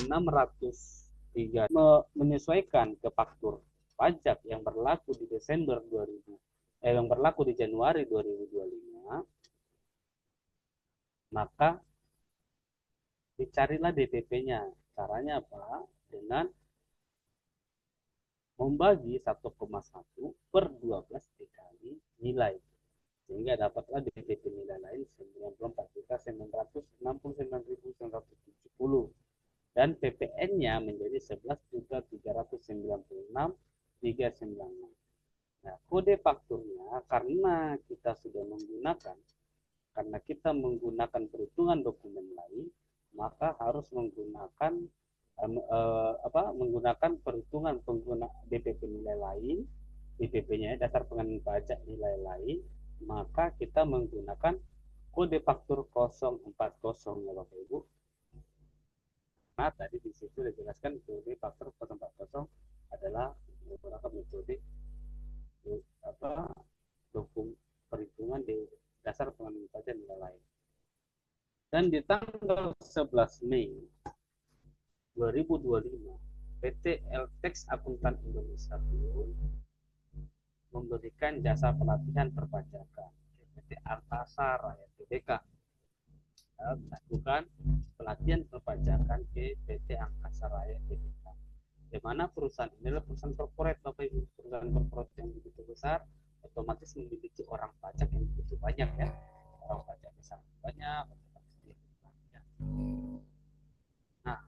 603, menyesuaikan ke faktur pajak yang berlaku di Desember 2000 yang berlaku di Januari 2025, maka dicarilah DPP-nya. Caranya apa? Dengan membagi 1,1 per 12 dikali nilai, sehingga dapatlah DPP nilai lain 94.969.970 dan PPN-nya menjadi 11.396.396. Nah, kode fakturnya karena kita menggunakan perhitungan dokumen lain, maka harus menggunakan perhitungan pengguna DPP nilai lain, DPP-nya dasar pengenaan pajak nilai lain, maka kita menggunakan kode faktur 040 ya Bapak Ibu. Nah, tadi di situ dijelaskan kode faktur 040 adalah menggunakan metode perhitungan di dasar pengenaan pajak nilai lain. Dan di tanggal 11 Mei 2025, PT LTEX Akuntan Indonesia pun memberikan jasa pelatihan perpajakan PT Artasa Rakyat Tbk, melakukan pelatihan perpajakan ke PT Angkasa Rakyat Tbk, di mana perusahaan ini adalah perusahaan korporat Bapak Ibu. Perusahaan korporat yang begitu besar otomatis memiliki orang pajak yang begitu banyak ya, orang pajak yang sangat banyak. Nah,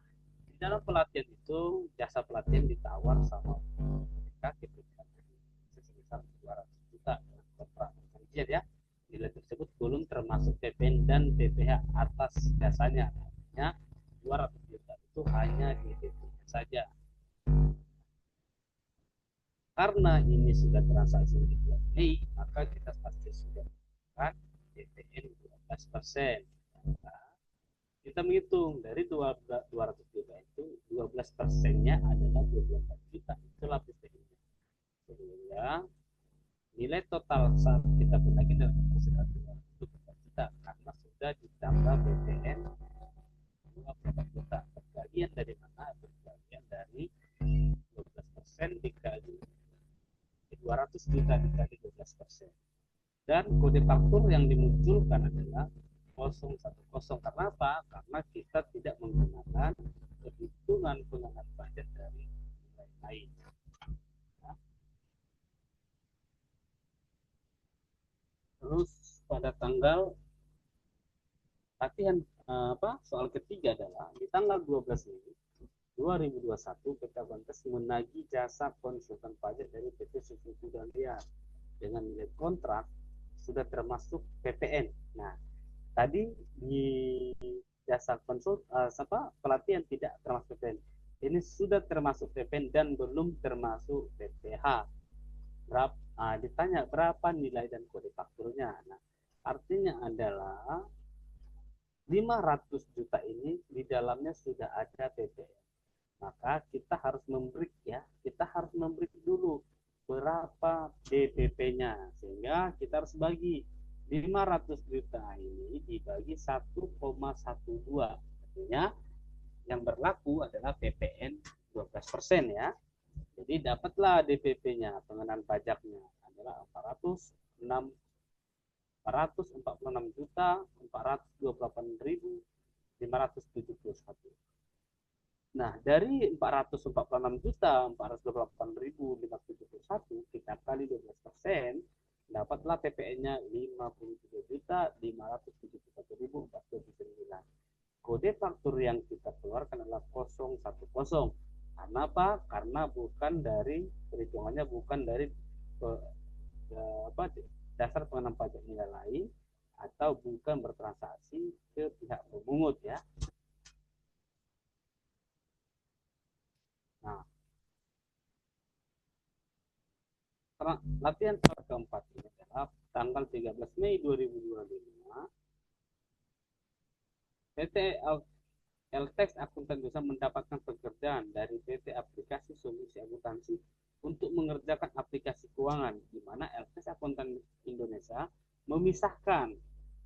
di dalam pelatihan itu jasa pelatihan ditawar sama mereka sebesar 200 juta dengan kontrak perjanjian ya. Nilai tersebut belum termasuk PPN dan PPh atas jasanya, artinya 200 juta itu hanya di DP saja. Karena ini sudah transaksi di bulan Mei, maka kita pasti sudah menggunakan PPN 12%. Nah, kita menghitung dari 200 juta itu 12%-nya adalah 24 juta, itulah PPN-nya. Sehingga nilai total saat kita bagi dalam sudah 24 juta karena sudah ditambah PPN berapa juta. Berbagian dari mana? Berbagian dari 12% dikali 200 juta dikali 12%. Dan kode faktur yang dimunculkan adalah 010. Karena apa? Karena kita tidak menggunakan perhitungan pengenaan pajak dari nilai lain. Ya. Terus pada tanggal latihan soal ketiga adalah di tanggal 12 Mei 2021 PT Bantes menagih jasa konsultan pajak dari PT Suzuki Gandia dengan nilai kontrak sudah termasuk PPN. Nah, tadi di jasa pelatihan tidak termasuk PPN. Ini sudah termasuk PPN dan belum termasuk PPH. Ditanya berapa nilai dan kode fakturnya. Nah, artinya adalah 500 juta ini di dalamnya sudah ada PPN. Maka kita harus memberi dulu berapa DPP-nya, sehingga kita harus bagi 500 juta ini dibagi 1,12, artinya yang berlaku adalah PPN 12% ya. Jadi dapatlah DPP-nya, pengenaan pajaknya adalah 446 juta 428.571. Nah, dari 446 juta 428.571 kita kali 12%, dapatlah PPN-nya 53 juta 571.429. Kode faktur yang kita keluarkan adalah 010. Karena apa? Karena bukan dari perhitungannya bukan dari dasar pengenaan pajak nilai lain atau bukan bertransaksi ke pihak pemungut ya. Nah, latihan soal keempat ini adalah tanggal 13 Mei 2025 PT LTEX Akuntan Dosa mendapatkan pekerjaan dari PT Aplikasi Solusi Akuntansi untuk mengerjakan aplikasi keuangan, di mana LTEX Akuntan Indonesia memisahkan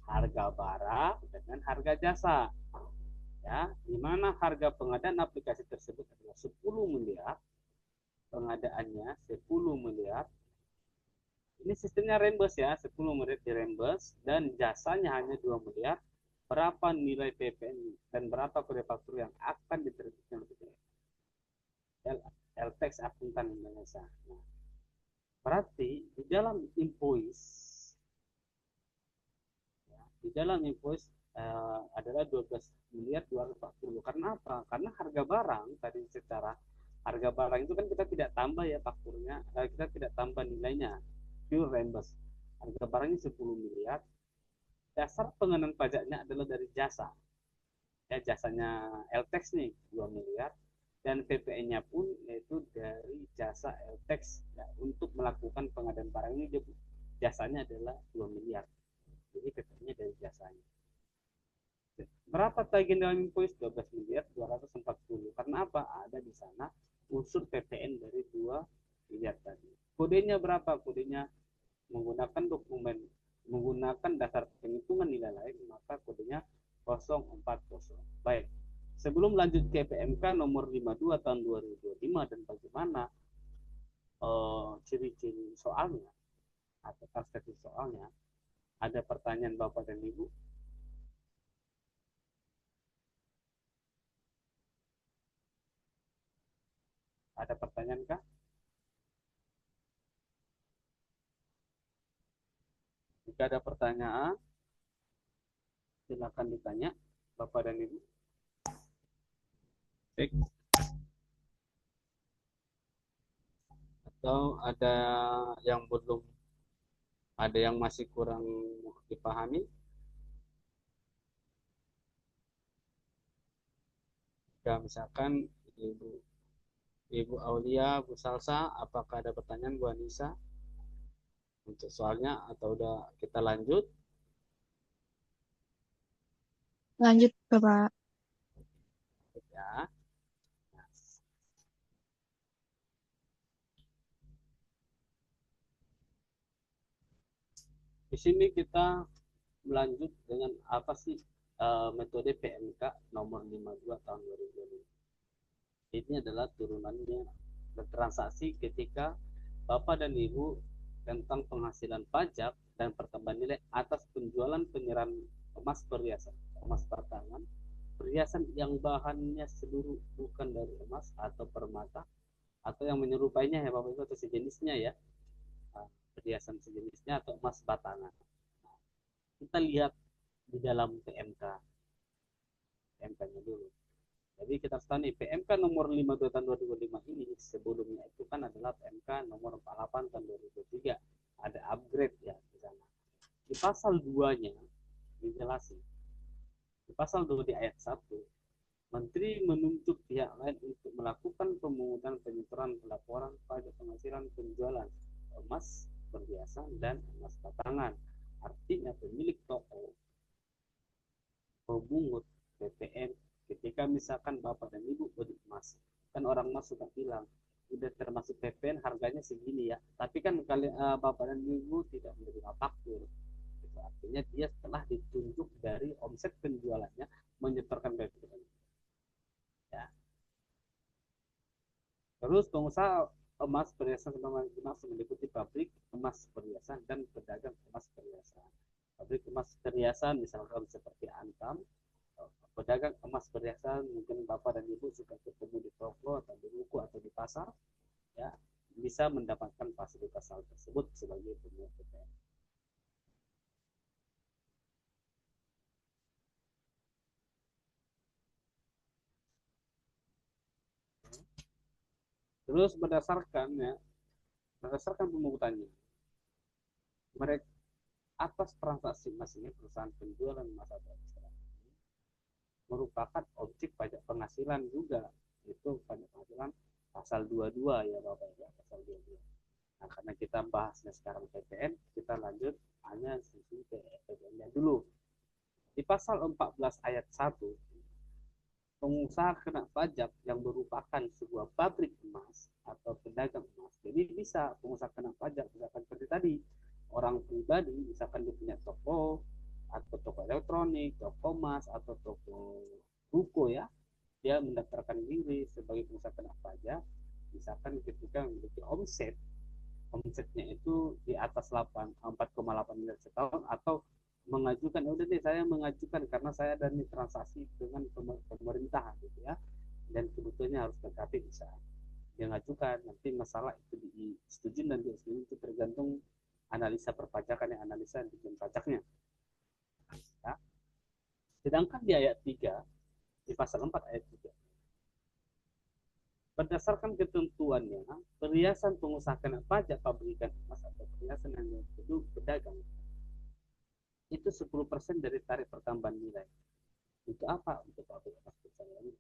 harga barang dengan harga jasa. Ya, di mana harga pengadaan aplikasi tersebut adalah 10 miliar, pengadaannya 10 miliar. Ini sistemnya reimburse ya, 10 miliar di reimburse dan jasanya hanya 2 miliar. Berapa nilai PPN dan berapa kode faktur yang akan diterbitkan oleh LTEX Akuntan Indonesia. Nah, berarti di dalam invoice adalah 12 miliar 240. Karena apa? Karena harga barang tadi secara harga barang itu kan kita tidak tambah ya fakturnya, kita tidak tambah nilainya, pure reimburse. Harga barangnya 10 miliar, dasar pengenaan pajaknya adalah dari jasa. Ya, jasanya LTEX nih 2 miliar dan PPN-nya pun yaitu dari jasa LTEX ya, untuk melakukan pengadaan barang ini jasanya adalah 2 miliar. Jadi PPN-nya dari jasanya. Berapa tagihan dalam invoice? 12 miliar 240. Karena apa? Ada di sana unsur PPN dari 2 miliar tadi. Kodenya berapa? Kodenya menggunakan dasar penghitungan nilai lain, maka kodenya 040. Baik. Sebelum lanjut ke PMK nomor 52 tahun 2025 dan bagaimana ciri-ciri soalnya atau perspektif soalnya, ada pertanyaan Bapak dan Ibu? Ada pertanyaan kah? Jika ada pertanyaan, silakan ditanya Bapak dan Ibu. Baik. Atau ada yang belum, ada yang masih kurang dipahami? Ya, misalkan Ibu Aulia, Bu Salsa, apakah ada pertanyaan Bu Anissa untuk soalnya atau udah kita lanjut? Lanjut, Bapak. Ya. Di sini kita melanjut dengan apa sih metode PMK nomor 52 tahun 2025. Ini adalah turunannya transaksi ketika Bapak dan Ibu tentang penghasilan pajak dan pertambahan nilai atas penjualan penyerahan emas perhiasan, emas batangan, perhiasan yang bahannya seluruh bukan dari emas atau permata atau yang menyerupainya ya Bapak Ibu atau sejenisnya ya. Perhiasan sejenisnya atau emas batangan. Kita lihat di dalam PMK-nya dulu. Jadi kita harus tahu nih, PMK nomor 52 tahun 2005 ini sebelumnya itu kan adalah PMK nomor 48 tahun 2023. Ada upgrade ya di sana. Di pasal 2-nya dijelasin. Di pasal 2 di ayat 1, Menteri menuntut pihak lain untuk melakukan pemungutan penyetoran pelaporan pajak penghasilan penjualan emas perhiasan dan emas batangan. Artinya pemilik toko pemungut PPN ketika misalkan Bapak dan Ibu beli emas, kan orang emas suka bilang udah termasuk PPN harganya segini ya, tapi kan Bapak dan Ibu tidak menerima faktur. Itu artinya dia telah ditunjuk dari omset penjualannya menyetorkan PPN ya. Terus pengusaha emas perhiasan masih meliputi pabrik emas perhiasan dan pedagang emas perhiasan. Pabrik emas perhiasan misalkan seperti Antam, pedagang emas perhiasan mungkin Bapak dan Ibu suka ketemu di toko atau di buku atau di pasar ya, bisa mendapatkan fasilitas hal tersebut sebagai penjual PPN. Terus berdasarkan pemungutannya, mereka atas transaksi emas ini perusahaan penjualan emas atau merupakan objek pajak penghasilan juga. Itu pajak penghasilan pasal 22 ya Bapak ya, pasal 22. Nah, karena kita bahasnya sekarang PPN, kita lanjut hanya sisi PPN-nya dulu. Di pasal 14 ayat 1, pengusaha kena pajak yang merupakan sebuah pabrik emas atau pedagang emas. Jadi bisa pengusaha kena pajak misalkan seperti tadi, orang pribadi misalkan dia punya toko atau toko elektronik, toko emas atau toko buku ya, dia mendaftarkan diri sebagai pengusaha kena pajak misalkan ketika memiliki omsetnya itu di atas 4,8 miliar setahun atau mengajukan udah deh saya mengajukan karena saya ada nih transaksi dengan pemerintah gitu ya, dan kebutuhannya harus PKP bisa dia ngajukan, nanti masalah itu disetujui dan disetujui itu tergantung analisa perpajakan yang analisa di pajaknya ya. Sedangkan di ayat 3 di pasal 4 ayat 3, berdasarkan ketentuannya, perhiasan pengusaha kena pajak pabrikan emas atau perhiasan yang disebut pedagang itu 10% dari tarif pertambahan nilai. Untuk apa? Untuk pabrik emas percayaan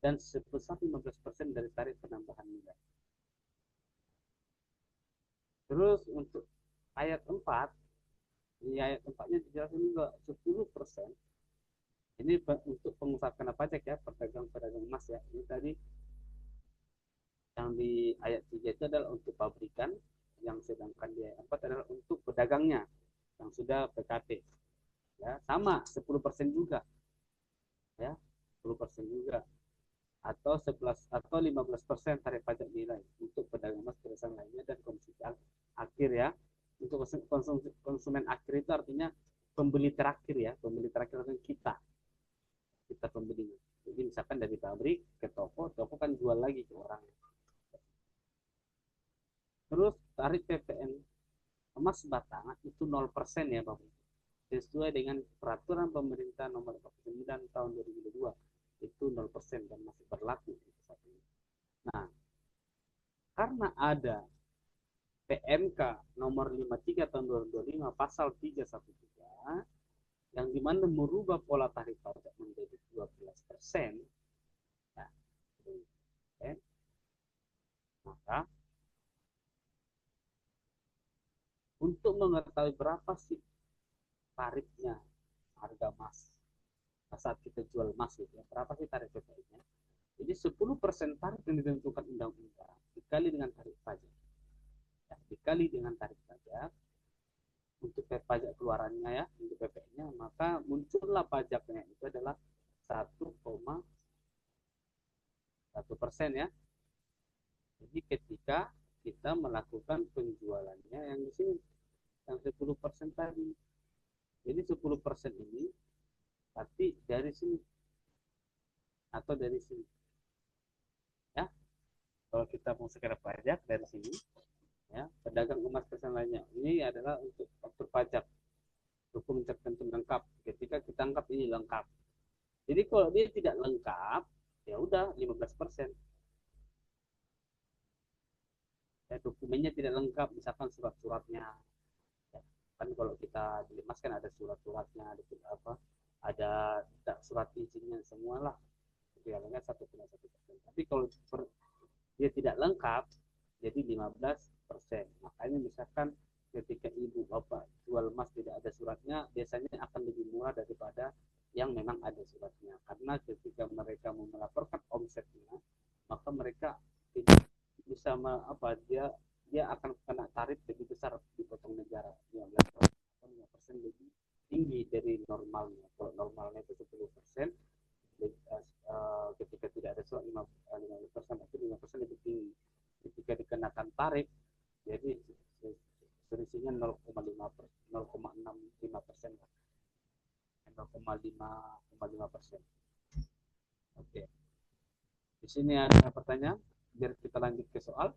dan sebesar 15% dari tarif penambahan nilai. Terus untuk ayat 4, di ayat 4-nya dijelaskan juga 10% ini untuk pengusaha kena pajak ya, pedagang-pedagang emas ya. Ini tadi yang di ayat 3 itu adalah untuk pabrikan, yang sedangkan di ayat 4 adalah untuk pedagangnya yang sudah PKP. Ya, sama 10% juga. Ya, 10% juga. Atau 11 atau 15% tarif pajak nilai untuk pedagang emas perhiasan lainnya dan konsumen akhir ya. Untuk konsumen akhir itu artinya pembeli terakhir ya, pembeli terakhir itu kita pembelinya. Jadi misalkan dari pabrik ke toko, toko kan jual lagi ke orang. Terus tarif PPN emas batangan itu 0% ya Bapak. Sesuai dengan peraturan pemerintah nomor 49 tahun 2002 itu 0% dan masih berlaku. Nah, karena ada PMK nomor 53 tahun 2025 pasal 313 yang dimana merubah pola tarif pajak menjadi 12%, ya, maka untuk mengetahui berapa sih tarifnya harga emas saat kita jual emas gitu ya, berapa sih tarif PPN-nya? Jadi 10% tarif yang ditentukan undang-undang dikali dengan tarif pajak, ya, dikali dengan tarif pajak untuk pajak keluarannya ya, untuk PPN-nya, maka muncullah pajaknya itu adalah 1,1% ya. Jadi ketika kita melakukan penjualannya yang di sini yang 10% tadi. Jadi 10% ini tapi dari sini atau dari sini ya. Kalau kita mau segera pajak dari sini ya, pedagang emas persen lainnya. Ini adalah untuk faktur pajak dokumen tertentu lengkap. Ketika kita anggap ini lengkap. Jadi kalau dia tidak lengkap, ya udah 15%. Ya, dokumennya tidak lengkap, misalkan surat-suratnya. Ya, kan kalau kita beli emas kan ada surat-suratnya, ada apa, ada surat izinnya semua lah. Biayanya 1,1%. Tapi kalau dia tidak lengkap, jadi 15%. Makanya misalkan ketika ibu bapak jual emas tidak ada suratnya, biasanya akan lebih murah daripada yang memang ada suratnya. Karena ketika mereka mau melaporkan omsetnya, maka mereka tidak bisa apa, dia akan kena tarif lebih besar dipotong negara 15% lebih tinggi dari normalnya. Kalau normalnya itu 10%, ketika tidak ada surat 15%, itu 5% lebih tinggi. Ketika dikenakan tarif, jadi selisihnya 0,65%, 0,5%. Oke, di sini ada pertanyaan, biar kita lanjut ke soal.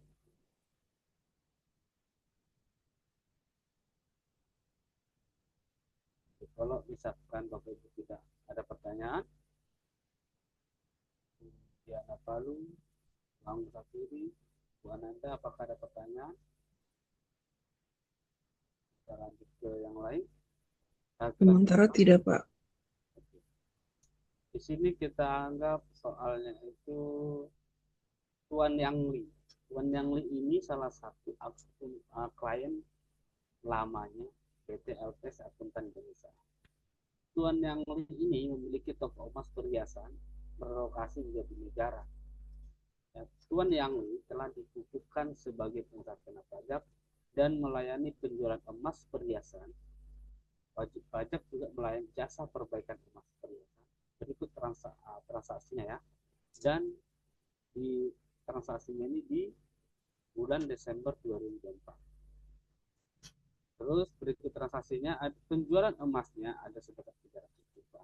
Kalau misalkan Bapak Ibu tidak ada pertanyaan, Diana Palu, Bang Safiri, Bu Ananda, apakah ada pertanyaan? Kita lanjut ke yang lain. Sementara tidak, Pak. Di sini kita anggap soalnya itu Tuan Yang Li. Tuan Yang Li ini salah satu klien lamanya PT LPS Akuntan Indonesia. Tuan Yang Li ini memiliki toko emas perhiasan berlokasi di Jatinegara. Ya, Tuan Yang Li telah dikukuhkan sebagai pengusaha kena pajak dan melayani penjualan emas perhiasan. Wajib pajak juga melayani jasa perbaikan emas perhiasan. Berikut transaksinya ya. Dan di transaksinya ini di bulan Desember 2024. Terus berikut transaksinya, penjualan emasnya ada sebesar 300 juta.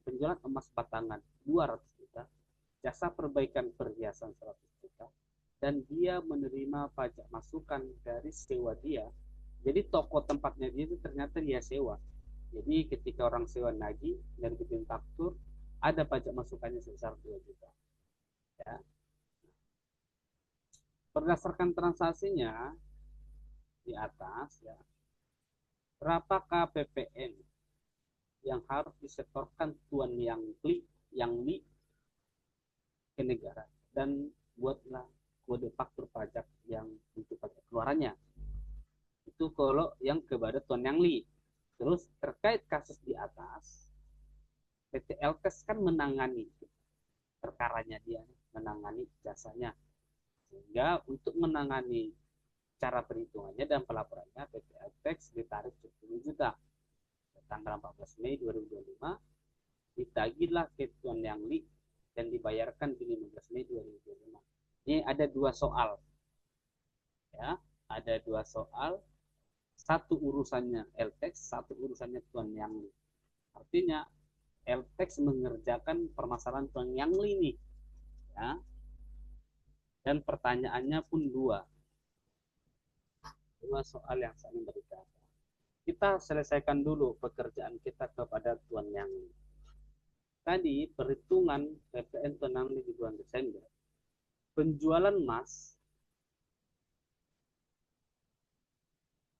Penjualan emas batangan 200 juta. Jasa perbaikan perhiasan 100 juta. Dan dia menerima pajak masukan dari sewa dia. Jadi toko tempatnya dia itu ternyata dia sewa. Jadi ketika orang sewa nagih dan bikin faktur, ada pajak masukannya sebesar 2 juta. Ya. Berdasarkan transaksinya di atas ya, berapakah PPN yang harus disetorkan Tuan Yang Li ke negara, dan buatlah kode faktur pajak yang untuk pajak keluarannya. Itu kalau yang kepada Tuan Yang Li. Terus terkait kasus di atas, PT LKS kan menangani perkaranya, dia menangani jasanya. Sehingga untuk menangani cara perhitungannya dan pelaporannya, PT LPX ditarik 10 juta. Tanggal 14 Mei 2025 ditagihlah ke Tuan Yang Li dan dibayarkan di 15 Mei 2025. Ini ada dua soal. Ya, ada dua soal. Satu urusannya LPX, satu urusannya Tuan Yang Li. Artinya LPX mengerjakan permasalahan Tuan Yang Li nih. Ya. Dan pertanyaannya pun dua soal yang saling berdekatan. Kita selesaikan dulu pekerjaan kita kepada Tuan Yang Li. Tadi perhitungan PPN Tuan Yang Li di bulan Desember, penjualan emas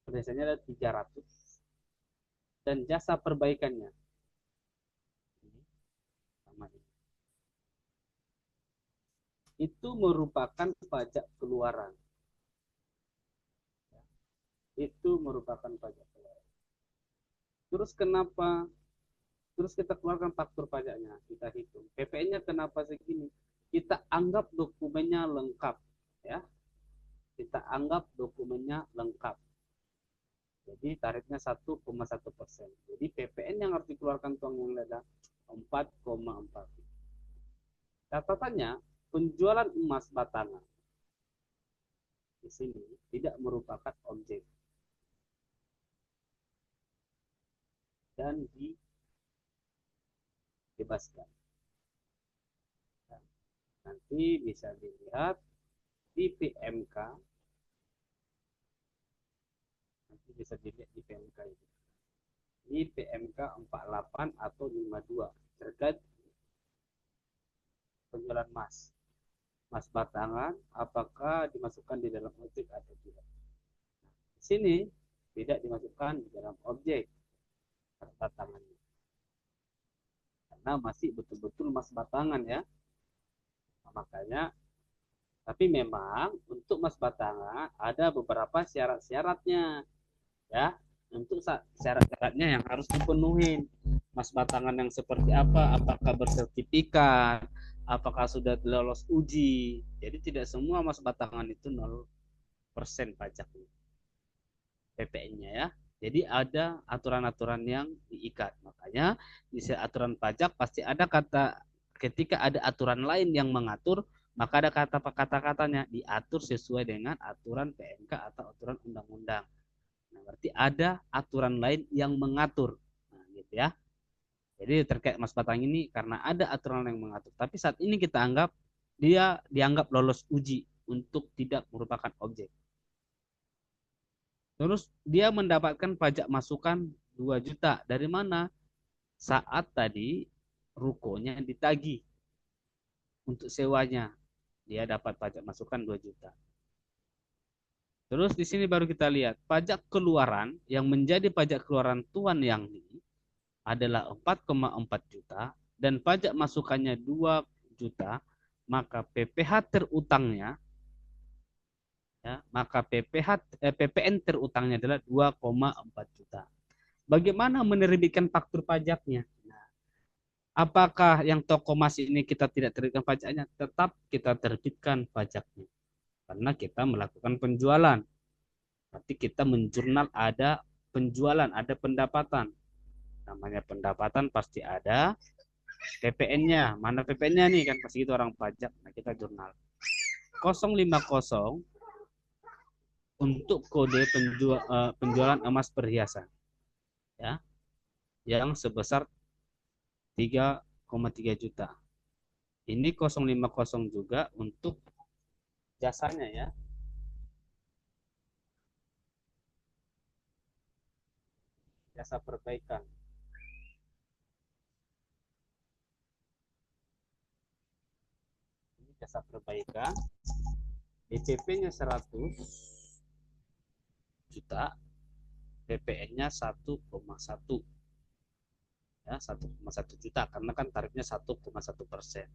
biasanya ada 300 dan jasa perbaikannya sama ini. Itu merupakan pajak keluaran. Itu merupakan pajak keluaran. Terus kenapa? Terus kita keluarkan faktur pajaknya, kita hitung. PPN-nya kenapa segini? Kita anggap dokumennya lengkap, ya. Kita anggap dokumennya lengkap. Jadi tarifnya 1,1%. Jadi PPN yang harus dikeluarkan tuang yang adalah 4,4. Catatannya, penjualan emas batangan di sini tidak merupakan objek dan dibebaskan. Nah, nanti bisa dilihat di PMK, nanti bisa dilihat di PMK ini. Ini PMK 48 atau 52 terkait penjualan emas. Emas batangan apakah dimasukkan di dalam objek atau tidak. Di sini tidak dimasukkan di dalam objek harta tangannya. Karena masih betul-betul emas batangan ya. Nah, makanya tapi memang untuk emas batangan ada beberapa syarat-syaratnya ya. Untuk syarat-syaratnya yang harus dipenuhi. Emas batangan yang seperti apa? Apakah bersertifikat? Apakah sudah lolos uji? Jadi tidak semua emas batangan itu 0% pajaknya. PPN-nya ya. Jadi ada aturan-aturan yang diikat. Makanya di aturan pajak pasti ada kata ketika ada aturan lain yang mengatur, maka ada kata-katanya diatur sesuai dengan aturan PMK atau aturan undang-undang. Nah, berarti ada aturan lain yang mengatur. Nah, gitu ya. Jadi terkait Mas Batang ini karena ada aturan yang mengatur. Tapi saat ini kita anggap dia dianggap lolos uji untuk tidak merupakan objek. Terus dia mendapatkan pajak masukan 2 juta. Dari mana? Saat tadi rukonya ditagih untuk sewanya. Dia dapat pajak masukan 2 juta. Terus di sini baru kita lihat pajak keluaran yang menjadi pajak keluaran tuan yang ini adalah 4,4 juta dan pajak masukannya 2 juta, maka PPH terutangnya ya, maka PPN terutangnya adalah 2,4 juta. Bagaimana menerbitkan faktur pajaknya? Nah, apakah yang toko emas ini kita tidak terbitkan pajaknya? Tetap kita terbitkan pajaknya. Karena kita melakukan penjualan. Berarti kita menjurnal ada penjualan, ada pendapatan. Namanya pendapatan pasti ada PPN-nya. Mana PPN-nya nih kan pasti itu orang pajak. Nah, kita jurnal. 050 untuk kode penjualan emas perhiasan. Ya. Yang sebesar 3,3 juta. Ini 050 juga untuk jasanya ya. Jasa perbaikan. Ini jasa perbaikan. DPP-nya 100 juta, PPN-nya 1,1 ya, 1,1 juta karena kan tarifnya 1,1%.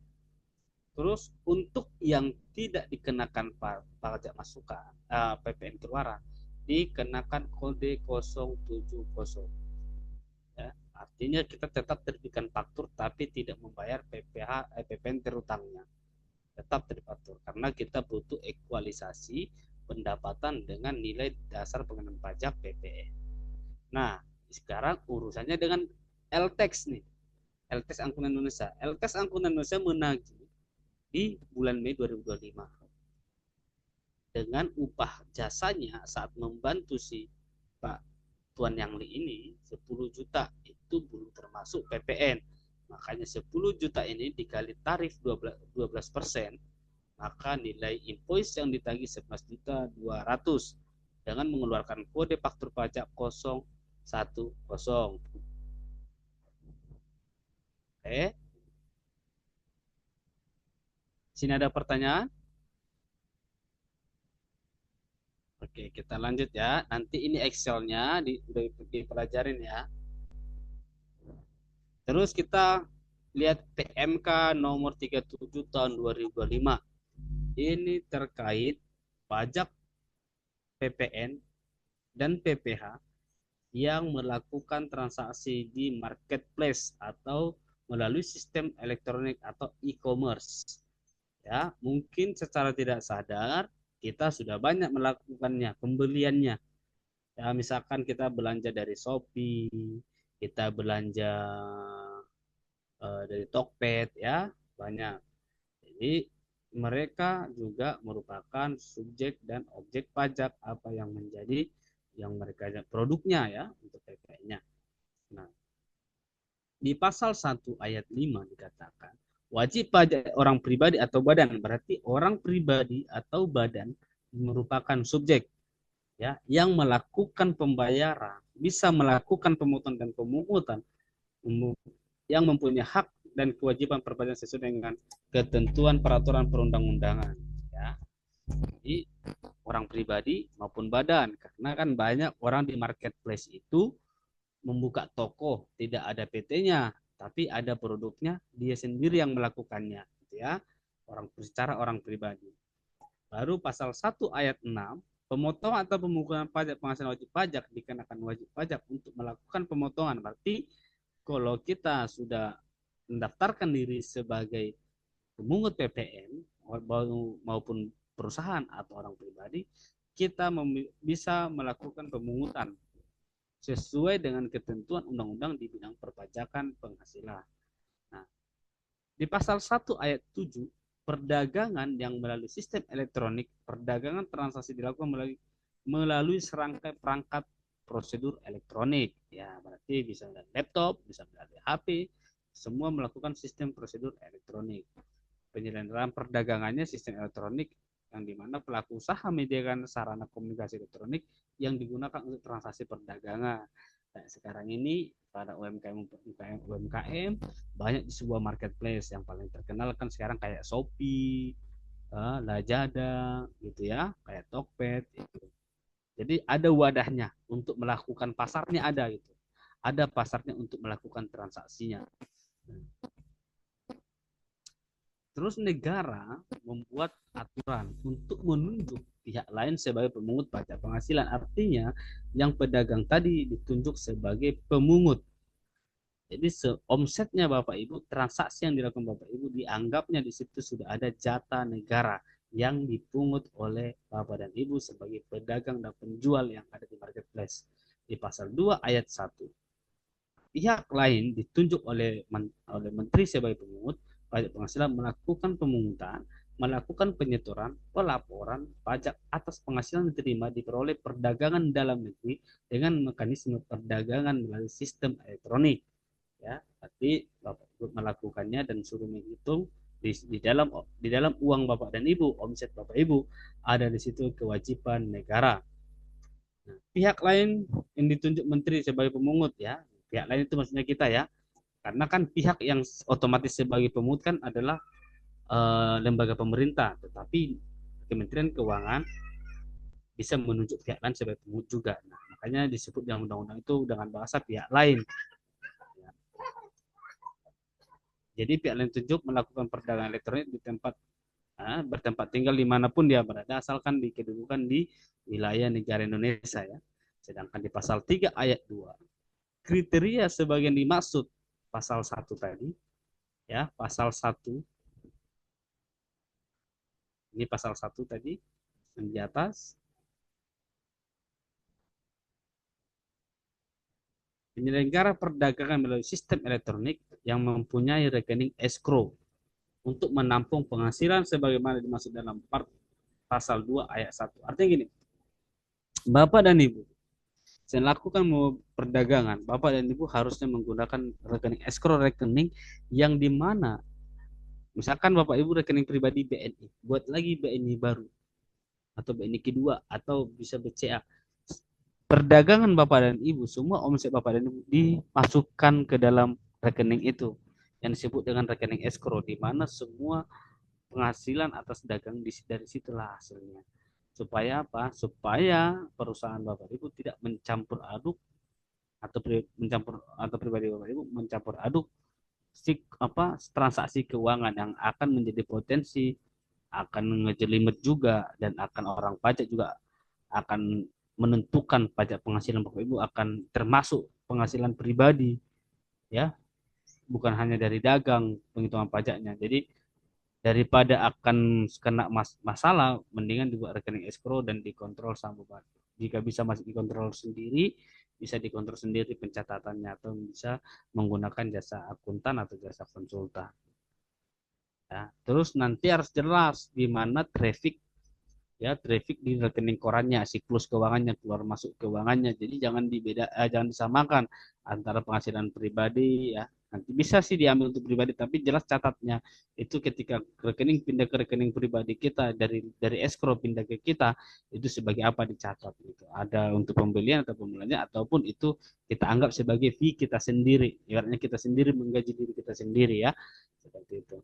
Terus untuk yang tidak dikenakan pajak masukan PPN keluaran dikenakan kode 070 ya, artinya kita tetap terbitkan faktur tapi tidak membayar PPN terutangnya, tetap terpaktur karena kita butuh ekualisasi pendapatan dengan nilai dasar pengenaan pajak PPN. Nah, sekarang urusannya dengan LTEX nih. LTEX Angkutan Indonesia. LTEX Angkutan Indonesia menagih di bulan Mei 2025 dengan upah jasanya saat membantu si Pak Tuan Yang Li ini 10 juta itu belum termasuk PPN. Makanya 10 juta ini dikali tarif 12%, maka nilai invoice yang ditagih 11.200.000 dengan mengeluarkan kode faktur pajak 010. Oke. Sini ada pertanyaan? Oke, kita lanjut ya. Nanti ini Excel-nya dipelajarin ya. Terus kita lihat PMK nomor 37 tahun 2025. Ini terkait pajak PPN dan PPH yang melakukan transaksi di marketplace atau melalui sistem elektronik atau e-commerce. Ya, mungkin secara tidak sadar kita sudah banyak melakukannya, pembeliannya. Ya, misalkan kita belanja dari Shopee, kita belanja dari Tokped ya, banyak. Jadi mereka juga merupakan subjek dan objek pajak apa yang menjadi yang mereka produknya ya untuk PPN-nya. Nah, di pasal 1 ayat 5 dikatakan wajib pajak orang pribadi atau badan, berarti orang pribadi atau badan merupakan subjek ya yang melakukan pembayaran, bisa melakukan pemungutan dan pemungutan yang mempunyai hak dan kewajiban perpajakan sesuai dengan ketentuan peraturan perundang-undangan ya. Jadi orang pribadi maupun badan, karena kan banyak orang di marketplace itu membuka toko tidak ada PT-nya tapi ada produknya, dia sendiri yang melakukannya gitu ya, secara orang pribadi. Baru pasal 1 ayat 6, pemotongan atau pemungutan pajak penghasilan wajib pajak dikenakan wajib pajak untuk melakukan pemotongan. Berarti kalau kita sudah mendaftarkan diri sebagai pemungut PPN maupun perusahaan atau orang pribadi, kita bisa melakukan pemungutan sesuai dengan ketentuan undang-undang di bidang perpajakan penghasilan. Nah, di pasal 1 ayat 7, perdagangan yang melalui sistem elektronik, perdagangan transaksi dilakukan melalui serangkai perangkat prosedur elektronik. Ya, berarti bisa dari laptop, bisa dari HP, semua melakukan sistem prosedur elektronik. Penyelenggaraan perdagangannya sistem elektronik yang dimana pelaku usaha menyediakan sarana komunikasi elektronik yang digunakan untuk transaksi perdagangan. Nah, sekarang ini pada UMKM banyak di sebuah marketplace yang paling terkenal kan sekarang kayak Shopee, Lazada gitu ya, kayak Tokped gitu. Jadi ada wadahnya untuk melakukan pasarnya ada gitu. Ada pasarnya untuk melakukan transaksinya. Terus negara membuat aturan untuk menunjuk pihak lain sebagai pemungut pajak penghasilan. Artinya yang pedagang tadi ditunjuk sebagai pemungut. Jadi omsetnya Bapak Ibu, transaksi yang dilakukan Bapak Ibu dianggapnya di situ sudah ada jatah negara yang dipungut oleh Bapak dan Ibu sebagai pedagang dan penjual yang ada di marketplace. Di pasal 2 ayat 1. Pihak lain ditunjuk oleh menteri sebagai pemungut pajak penghasilan melakukan pemungutan, melakukan penyetoran, pelaporan pajak atas penghasilan diterima diperoleh perdagangan dalam negeri dengan mekanisme perdagangan melalui sistem elektronik. Ya, berarti Bapak Ibu melakukannya dan suruh menghitung di dalam uang Bapak dan Ibu, omset Bapak Ibu ada di situ kewajiban negara. Nah, pihak lain yang ditunjuk menteri sebagai pemungut ya, pihak lain itu maksudnya kita ya, karena kan pihak yang otomatis sebagai pemungut kan adalah lembaga pemerintah, tetapi Kementerian Keuangan bisa menunjuk pihak lain sebagai pemungut juga. Nah, makanya disebut dalam undang-undang itu dengan bahasa pihak lain. Jadi pihak lain tunjuk melakukan perdagangan elektronik di tempat bertempat tinggal dimanapun dia berada, asalkan dikedudukan di wilayah negara Indonesia ya. Sedangkan di pasal 3 ayat 2, kriteria sebagian dimaksud pasal 1 tadi, ya pasal 1, ini pasal 1 tadi, yang di atas, penyelenggara perdagangan melalui sistem elektronik yang mempunyai rekening escrow untuk menampung penghasilan sebagaimana dimaksud dalam pasal 2 ayat 1. Artinya gini, Bapak dan Ibu, saya lakukan mau perdagangan, Bapak dan Ibu harusnya menggunakan rekening escrow, rekening yang dimana misalkan Bapak Ibu rekening pribadi BNI, buat lagi BNI baru atau BNI kedua atau bisa BCA. Perdagangan Bapak dan Ibu, semua omset Bapak dan Ibu dimasukkan ke dalam rekening itu yang disebut dengan rekening escrow, di mana semua penghasilan atas dagang dari situlah hasilnya. Supaya apa? Supaya perusahaan Bapak Ibu tidak mencampur aduk atau pribadi Bapak Ibu mencampur aduk transaksi keuangan yang akan menjadi potensi akan ngejelimet juga, dan akan orang pajak juga akan menentukan pajak penghasilan Bapak Ibu akan termasuk penghasilan pribadi ya, bukan hanya dari dagang penghitungan pajaknya. Jadi daripada akan kena masalah, mendingan dibuat rekening escrow dan dikontrol sama Jika bisa masih dikontrol sendiri, bisa dikontrol sendiri pencatatannya atau bisa menggunakan jasa akuntan atau jasa konsultan. Ya, terus nanti harus jelas di mana traffic, ya, traffic di rekening korannya, siklus keuangannya, keluar masuk keuangannya. Jadi jangan disamakan antara penghasilan pribadi, ya. Nanti bisa sih diambil untuk pribadi, tapi jelas catatnya itu ketika rekening pindah ke rekening pribadi kita, dari escrow pindah ke kita, itu sebagai apa dicatat gitu. Ada untuk pembelian atau pembeliannya, ataupun itu kita anggap sebagai fee kita sendiri. Ibaratnya kita sendiri menggaji diri kita sendiri, ya. Seperti itu.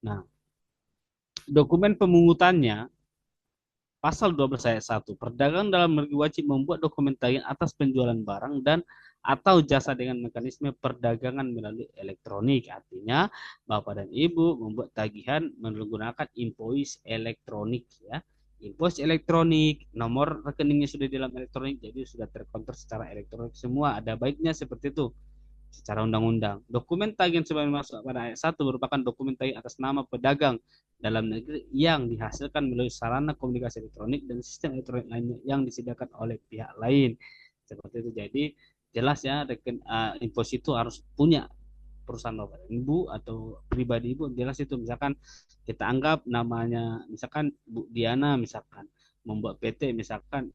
Nah, dokumen pemungutannya Pasal 12 ayat 1, perdagang dalam negeri wajib membuat dokumen tagihan atas penjualan barang dan atau jasa dengan mekanisme perdagangan melalui elektronik. Artinya, Bapak dan Ibu membuat tagihan menggunakan invoice elektronik, ya. Invoice elektronik, nomor rekeningnya sudah di dalam elektronik, jadi sudah terkontrol secara elektronik semua. Ada baiknya seperti itu secara undang-undang. Dokumen tagihan sebagaimana masuk pada ayat 1 merupakan dokumen tagihan atas nama pedagang dalam negeri yang dihasilkan melalui sarana komunikasi elektronik dan sistem elektronik lainnya yang disediakan oleh pihak lain. Seperti itu. Jadi jelas ya, invoice itu harus punya perusahaan Bapak dan Ibu atau pribadi Ibu, jelas itu. Misalkan kita anggap namanya misalkan Bu Diana, misalkan membuat PT, misalkan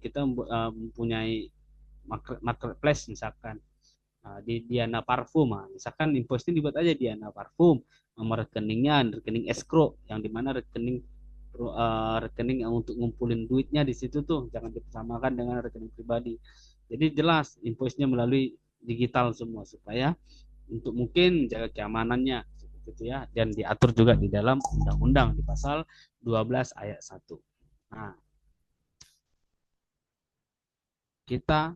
kita mempunyai marketplace, misalkan di Diana Parfum, misalkan invoice ini dibuat aja Diana Parfum, nomor rekeningnya rekening escrow, yang dimana rekening yang untuk ngumpulin duitnya di situ tuh jangan disamakan dengan rekening pribadi. Jadi jelas invoice-nya melalui digital semua supaya untuk mungkin menjaga keamanannya seperti itu, ya, dan diatur juga di dalam undang-undang di pasal 12 ayat 1. Nah, kita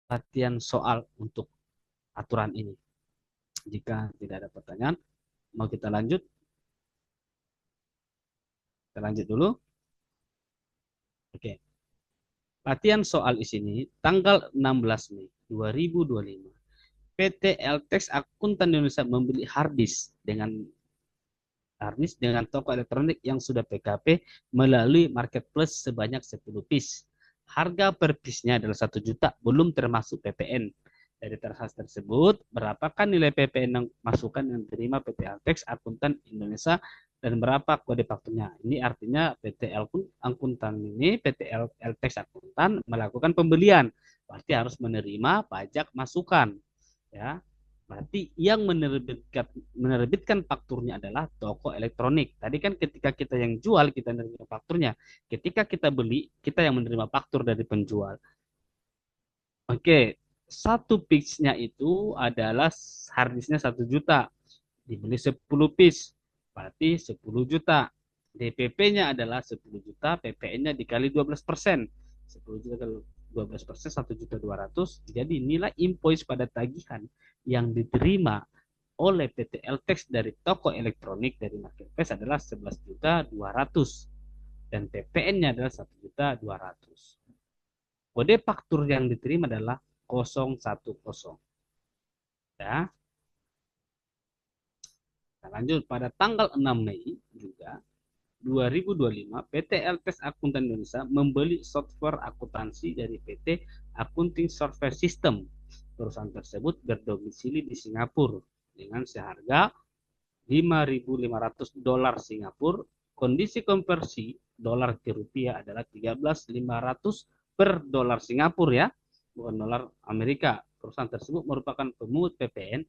latihan soal untuk aturan ini. Jika tidak ada pertanyaan, mau kita lanjut? Kita lanjut dulu. Oke. Latihan soal di sini tanggal 16 Mei 2025. PT Ltex Akuntan Indonesia membeli harddisk dengan toko elektronik yang sudah PKP melalui marketplace sebanyak 10 piece. Harga per piece-nya adalah 1 juta, belum termasuk PPN. Dari transaksi tersebut, berapakah nilai PPN yang masukan yang diterima PT Altex Akuntan Indonesia dan berapa kode fakturnya? Ini artinya PT Akuntan ini, PT Altex Akuntan melakukan pembelian, pasti harus menerima pajak masukan, ya. Berarti yang menerbitkan fakturnya adalah toko elektronik. Tadi kan ketika kita yang jual, kita menerima fakturnya. Ketika kita beli, kita yang menerima faktur dari penjual. Oke, satu piece-nya itu adalah harddisknya 1 juta. Dibeli 10 piece, berarti 10 juta. DPP-nya adalah 10 juta, PPN-nya dikali 12%. 10 juta kali 12%, 1.200.000. Jadi nilai invoice pada tagihan yang diterima oleh PT Ltex dari toko elektronik dari marketplace adalah 11.200.000 dan PPN-nya adalah 1.200.000. Kode faktur yang diterima adalah 010. Ya. Nah, lanjut pada tanggal 6 Mei juga 2025, PT Ltex Akuntan Indonesia membeli software akuntansi dari PT Accounting Software System. Perusahaan tersebut berdomisili di Singapura dengan seharga $5.500 Singapura. Kondisi konversi dolar ke rupiah adalah 13.500 per dolar Singapura, ya, bukan dolar Amerika. Perusahaan tersebut merupakan pemungut PPN.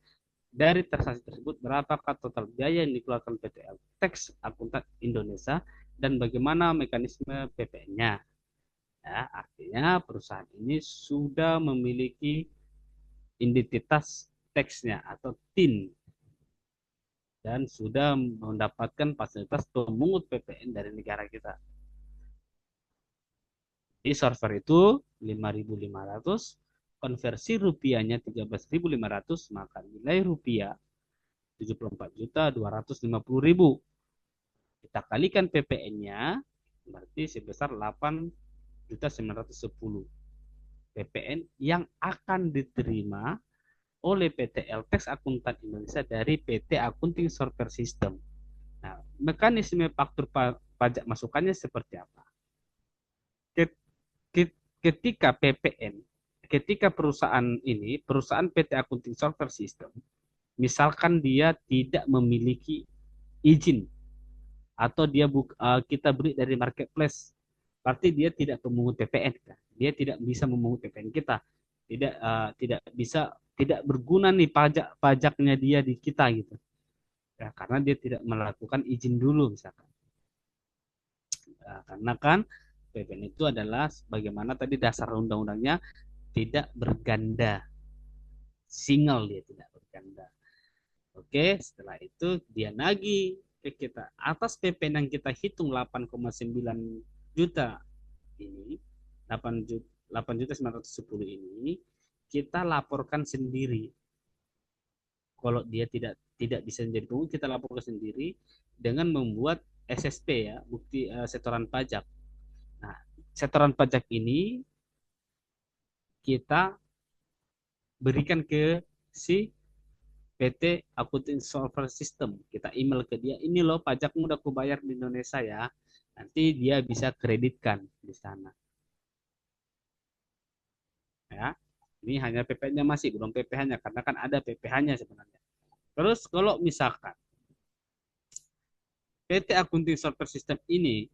Dari transaksi tersebut, berapakah total biaya yang dikeluarkan PT Ltex Akuntan Indonesia dan bagaimana mekanisme PPN-nya? Ya, artinya perusahaan ini sudah memiliki identitas tax-nya atau TIN dan sudah mendapatkan fasilitas pemungut PPN dari negara kita. Di server itu 5.500, konversi rupiahnya 13.500, maka nilai rupiah 74.250.000. Kita kalikan PPN-nya berarti sebesar 8.910. PPN yang akan diterima oleh PT Ltex Akuntan Indonesia dari PT Accounting Software System. Nah, mekanisme faktur pajak masukannya seperti apa. Ketika PPN, ketika perusahaan PT Akunting Software System, misalkan dia tidak memiliki izin atau kita beli dari marketplace, berarti dia tidak memungut PPN, dia tidak bisa memungut PPN kita, tidak berguna nih pajaknya dia di kita gitu ya, karena dia tidak melakukan izin dulu misalkan. Karena kan PPN itu adalah bagaimana tadi dasar undang-undangnya tidak berganda, single, dia tidak berganda. Oke, setelah itu dia nagih ke kita atas PPN yang kita hitung 8,9 juta ini, 8.910 ini kita laporkan sendiri. Kalau dia tidak bisa menjadi pungut, kita laporkan sendiri dengan membuat SSP, ya, bukti setoran pajak. Nah, setoran pajak ini kita berikan ke si PT Akunting Software System. Kita email ke dia, ini loh pajakmu udah aku bayar di Indonesia ya. Nanti dia bisa kreditkan di sana. Ya, ini hanya PPN-nya masih, belum PPh-nya, karena kan ada PPh-nya sebenarnya. Terus kalau misalkan PT Akunting Software System ini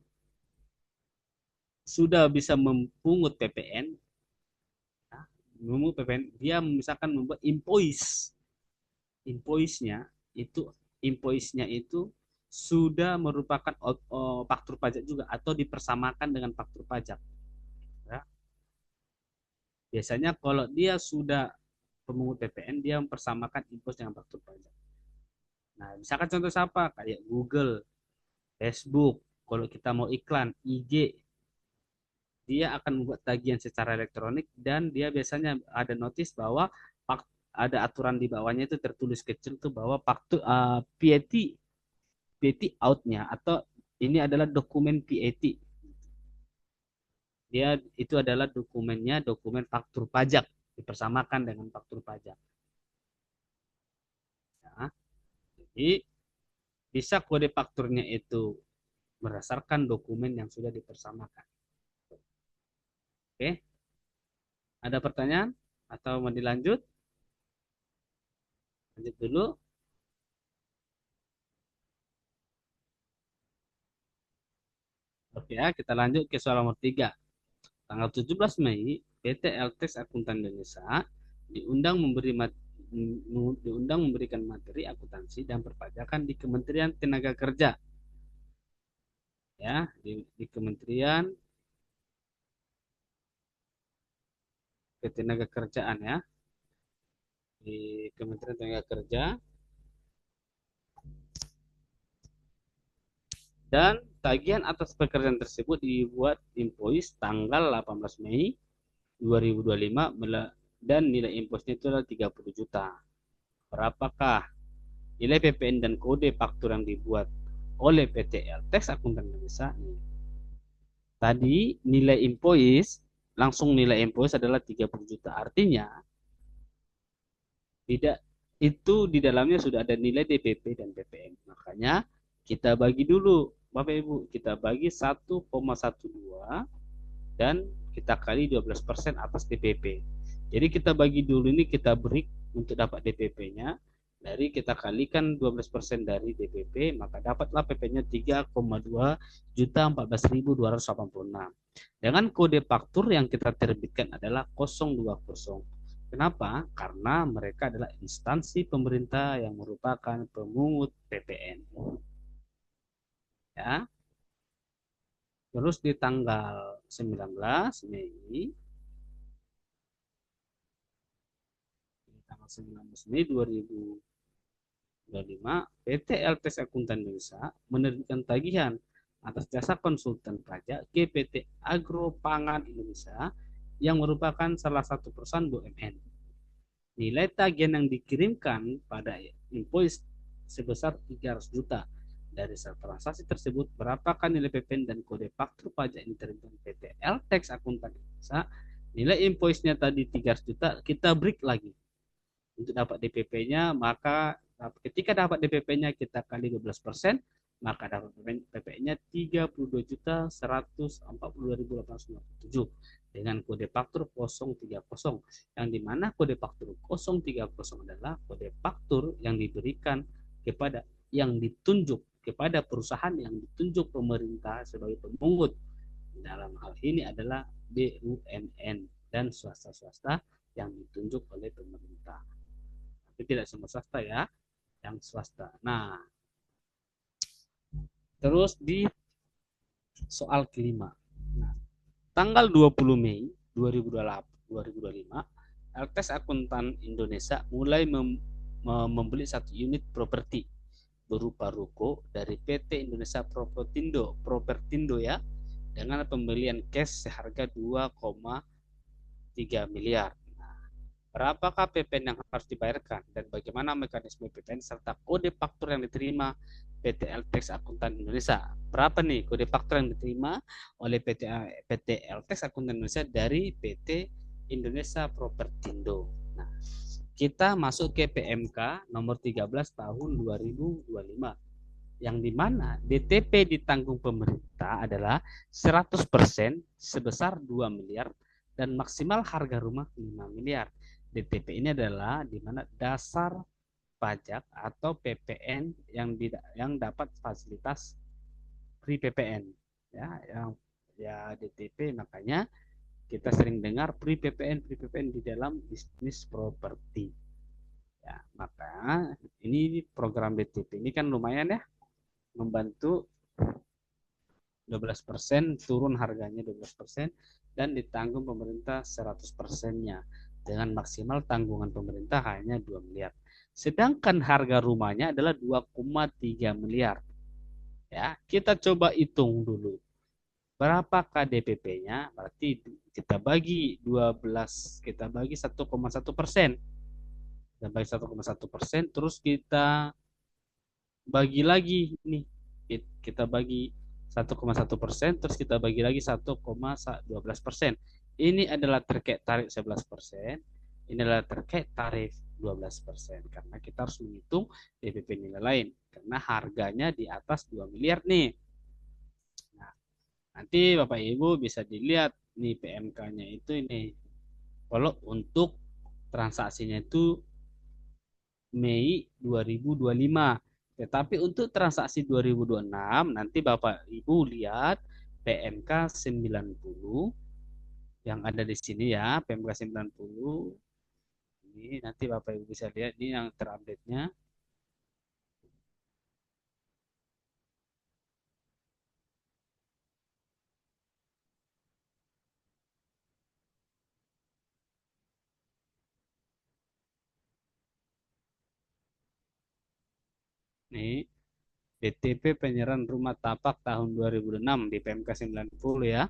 sudah bisa mempungut PPN, dia misalkan membuat invoice-nya itu sudah merupakan faktur pajak juga atau dipersamakan dengan faktur pajak. Ya. Biasanya kalau dia sudah pemungut PPN, dia mempersamakan invoice dengan faktur pajak. Nah, misalkan contoh siapa? Kayak Google, Facebook, kalau kita mau iklan, IG, dia akan membuat tagihan secara elektronik dan dia biasanya ada notis bahwa ada aturan di bawahnya itu tertulis kecil tuh bahwa VAT out-nya atau ini adalah dokumen VAT. Dia itu adalah dokumennya, dokumen faktur pajak, dipersamakan dengan faktur pajak. Nah, jadi bisa kode fakturnya itu berdasarkan dokumen yang sudah dipersamakan. Oke, ada pertanyaan atau mau dilanjut? Lanjut dulu. Oke ya, kita lanjut ke soal nomor 3. Tanggal 17 Mei, PT LTEX Akuntan Indonesia diundang memberikan materi akuntansi dan perpajakan di Kementerian Tenaga Kerja. Ya, di Kementerian Ketenagakerjaan ya. Di Kementerian Tenaga Kerja. Dan tagihan atas pekerjaan tersebut dibuat invoice tanggal 18 Mei 2025 dan nilai invoice-nya itu adalah 30 juta. Berapakah nilai PPN dan kode faktur yang dibuat oleh PT LTEX Akuntan Indonesia? Tadi nilai invoice adalah 30 juta. Artinya tidak itu di dalamnya sudah ada nilai DPP dan PPN. Makanya kita bagi dulu, Bapak Ibu, kita bagi 1,12 dan kita kali 12% atas DPP. Jadi kita bagi dulu ini, kita break untuk dapat DPP-nya. Dari kita kalikan 12% dari DPP, maka dapatlah PP-nya 3,2.014.286. Dengan kode faktur yang kita terbitkan adalah 020. Kenapa? Karena mereka adalah instansi pemerintah yang merupakan pemungut PPN. Ya. Terus di tanggal 19 Mei 2025, PT LTEX Akuntan Indonesia menerbitkan tagihan atas jasa konsultan pajak ke PT Agro Pangan Indonesia yang merupakan salah satu perusahaan BUMN. Nilai tagihan yang dikirimkan pada invoice sebesar 300 juta. Dari transaksi tersebut, berapakah nilai PPN dan kode faktur pajak yang diterima PT LTEX Akuntan Indonesia? Nilai invoice-nya tadi 300 juta, kita break lagi. Untuk dapat DPP-nya, maka ketika dapat DPP-nya kita kali 12%, maka dapat PPN-nya 32.142.897 dengan kode faktur 030, yang dimana kode faktur 030 adalah kode faktur yang diberikan kepada yang ditunjuk kepada perusahaan yang ditunjuk pemerintah sebagai pemungut. Dalam hal ini adalah BUMN dan swasta-swasta yang ditunjuk oleh pemerintah. Tapi tidak semua swasta ya, yang swasta. Nah, terus di soal kelima. Nah, tanggal 20 Mei 2025, LTS Akuntan Indonesia mulai membeli satu unit properti berupa ruko dari PT Indonesia Propertindo ya, dengan pembelian cash seharga 2,3 miliar. Nah, berapakah PPN yang harus dibayarkan dan bagaimana mekanisme PPN serta kode faktur yang diterima PT LTEX Akuntan Indonesia? Berapa nih kode faktur yang diterima oleh PT LTEX Akuntan Indonesia dari PT Indonesia Propertindo? Nah, kita masuk ke PMK nomor 13 tahun 2025, yang dimana DTP ditanggung pemerintah adalah 100% sebesar 2 miliar dan maksimal harga rumah 5 miliar. DTP ini adalah dimana dasar pajak atau PPN yang dapat fasilitas free PPN ya DTP. Makanya kita sering dengar free PPN di dalam bisnis properti ya. Maka ini program DTP ini kan lumayan ya, membantu 12%, turun harganya 12% dan ditanggung pemerintah 100%-nya dengan maksimal tanggungan pemerintah hanya 2 miliar. Sedangkan harga rumahnya adalah 2,3 miliar. Ya, kita coba hitung dulu. Berapakah DPP-nya? Berarti kita bagi 12, kita bagi 1,1%. Kita bagi 1,1%, terus kita bagi lagi nih, kita bagi 1,1%, terus kita bagi lagi 1,12%. Ini adalah terkait tarif 11%, ini adalah terkait tarif 12%, karena kita harus menghitung DPP nilai lain karena harganya di atas 2 miliar nih. Nah, nanti Bapak Ibu bisa dilihat nih PMK-nya itu ini. Kalau untuk transaksinya itu Mei 2025. Tetapi untuk transaksi 2026 nanti Bapak Ibu lihat PMK 90 yang ada di sini ya, PMK 90. Ini nanti Bapak Ibu bisa lihat ini yang terupdate-nya. Nih, DTP penyerahan rumah tapak tahun 2006 di PMK 90 ya.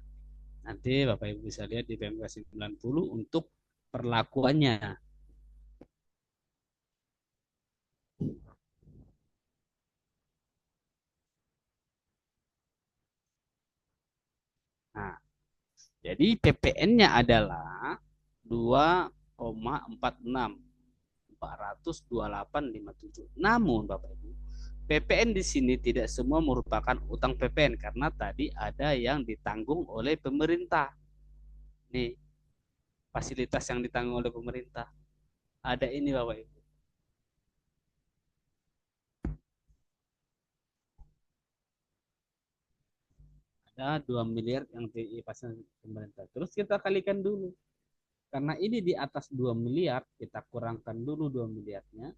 Nanti Bapak Ibu bisa lihat di PMK 90 untuk perlakuannya. Nah, jadi PPN-nya adalah 2,46 428,57. Namun Bapak Ibu, PPN di sini tidak semua merupakan utang PPN karena tadi ada yang ditanggung oleh pemerintah. Nih, fasilitas yang ditanggung oleh pemerintah. Ada ini Bapak Ibu. Ada 2 miliar yang dipasang pemerintah. Terus kita kalikan dulu. Karena ini di atas 2 miliar, kita kurangkan dulu 2 miliarnya.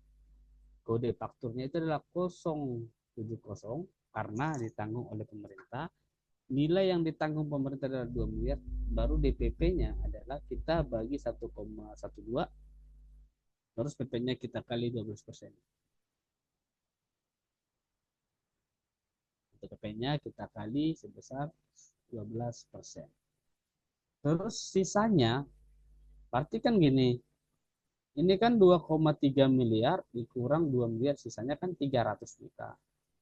Kode fakturnya itu adalah 070 karena ditanggung oleh pemerintah. Nilai yang ditanggung pemerintah adalah 2 miliar, baru DPP-nya adalah kita bagi 1,12, terus PP-nya kita kali 12%. Untuk PP-nya kita kali sebesar 12%. Terus sisanya, berarti kan gini, ini kan 2,3 miliar dikurang 2 miliar, sisanya kan 300 juta.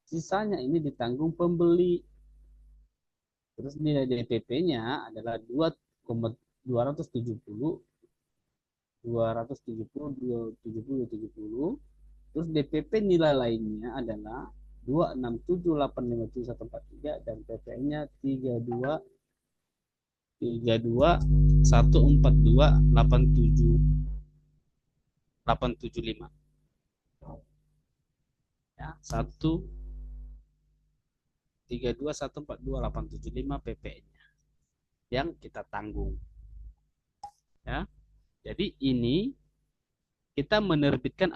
Sisanya ini ditanggung pembeli. Terus nilai DPP-nya adalah 270, 270, 270, 270. Terus DPP nilai lainnya adalah 267857143 dan PPN-nya 3214287875 ya 132142875 PPN-nya yang kita tanggung ya. Jadi ini kita menerbitkan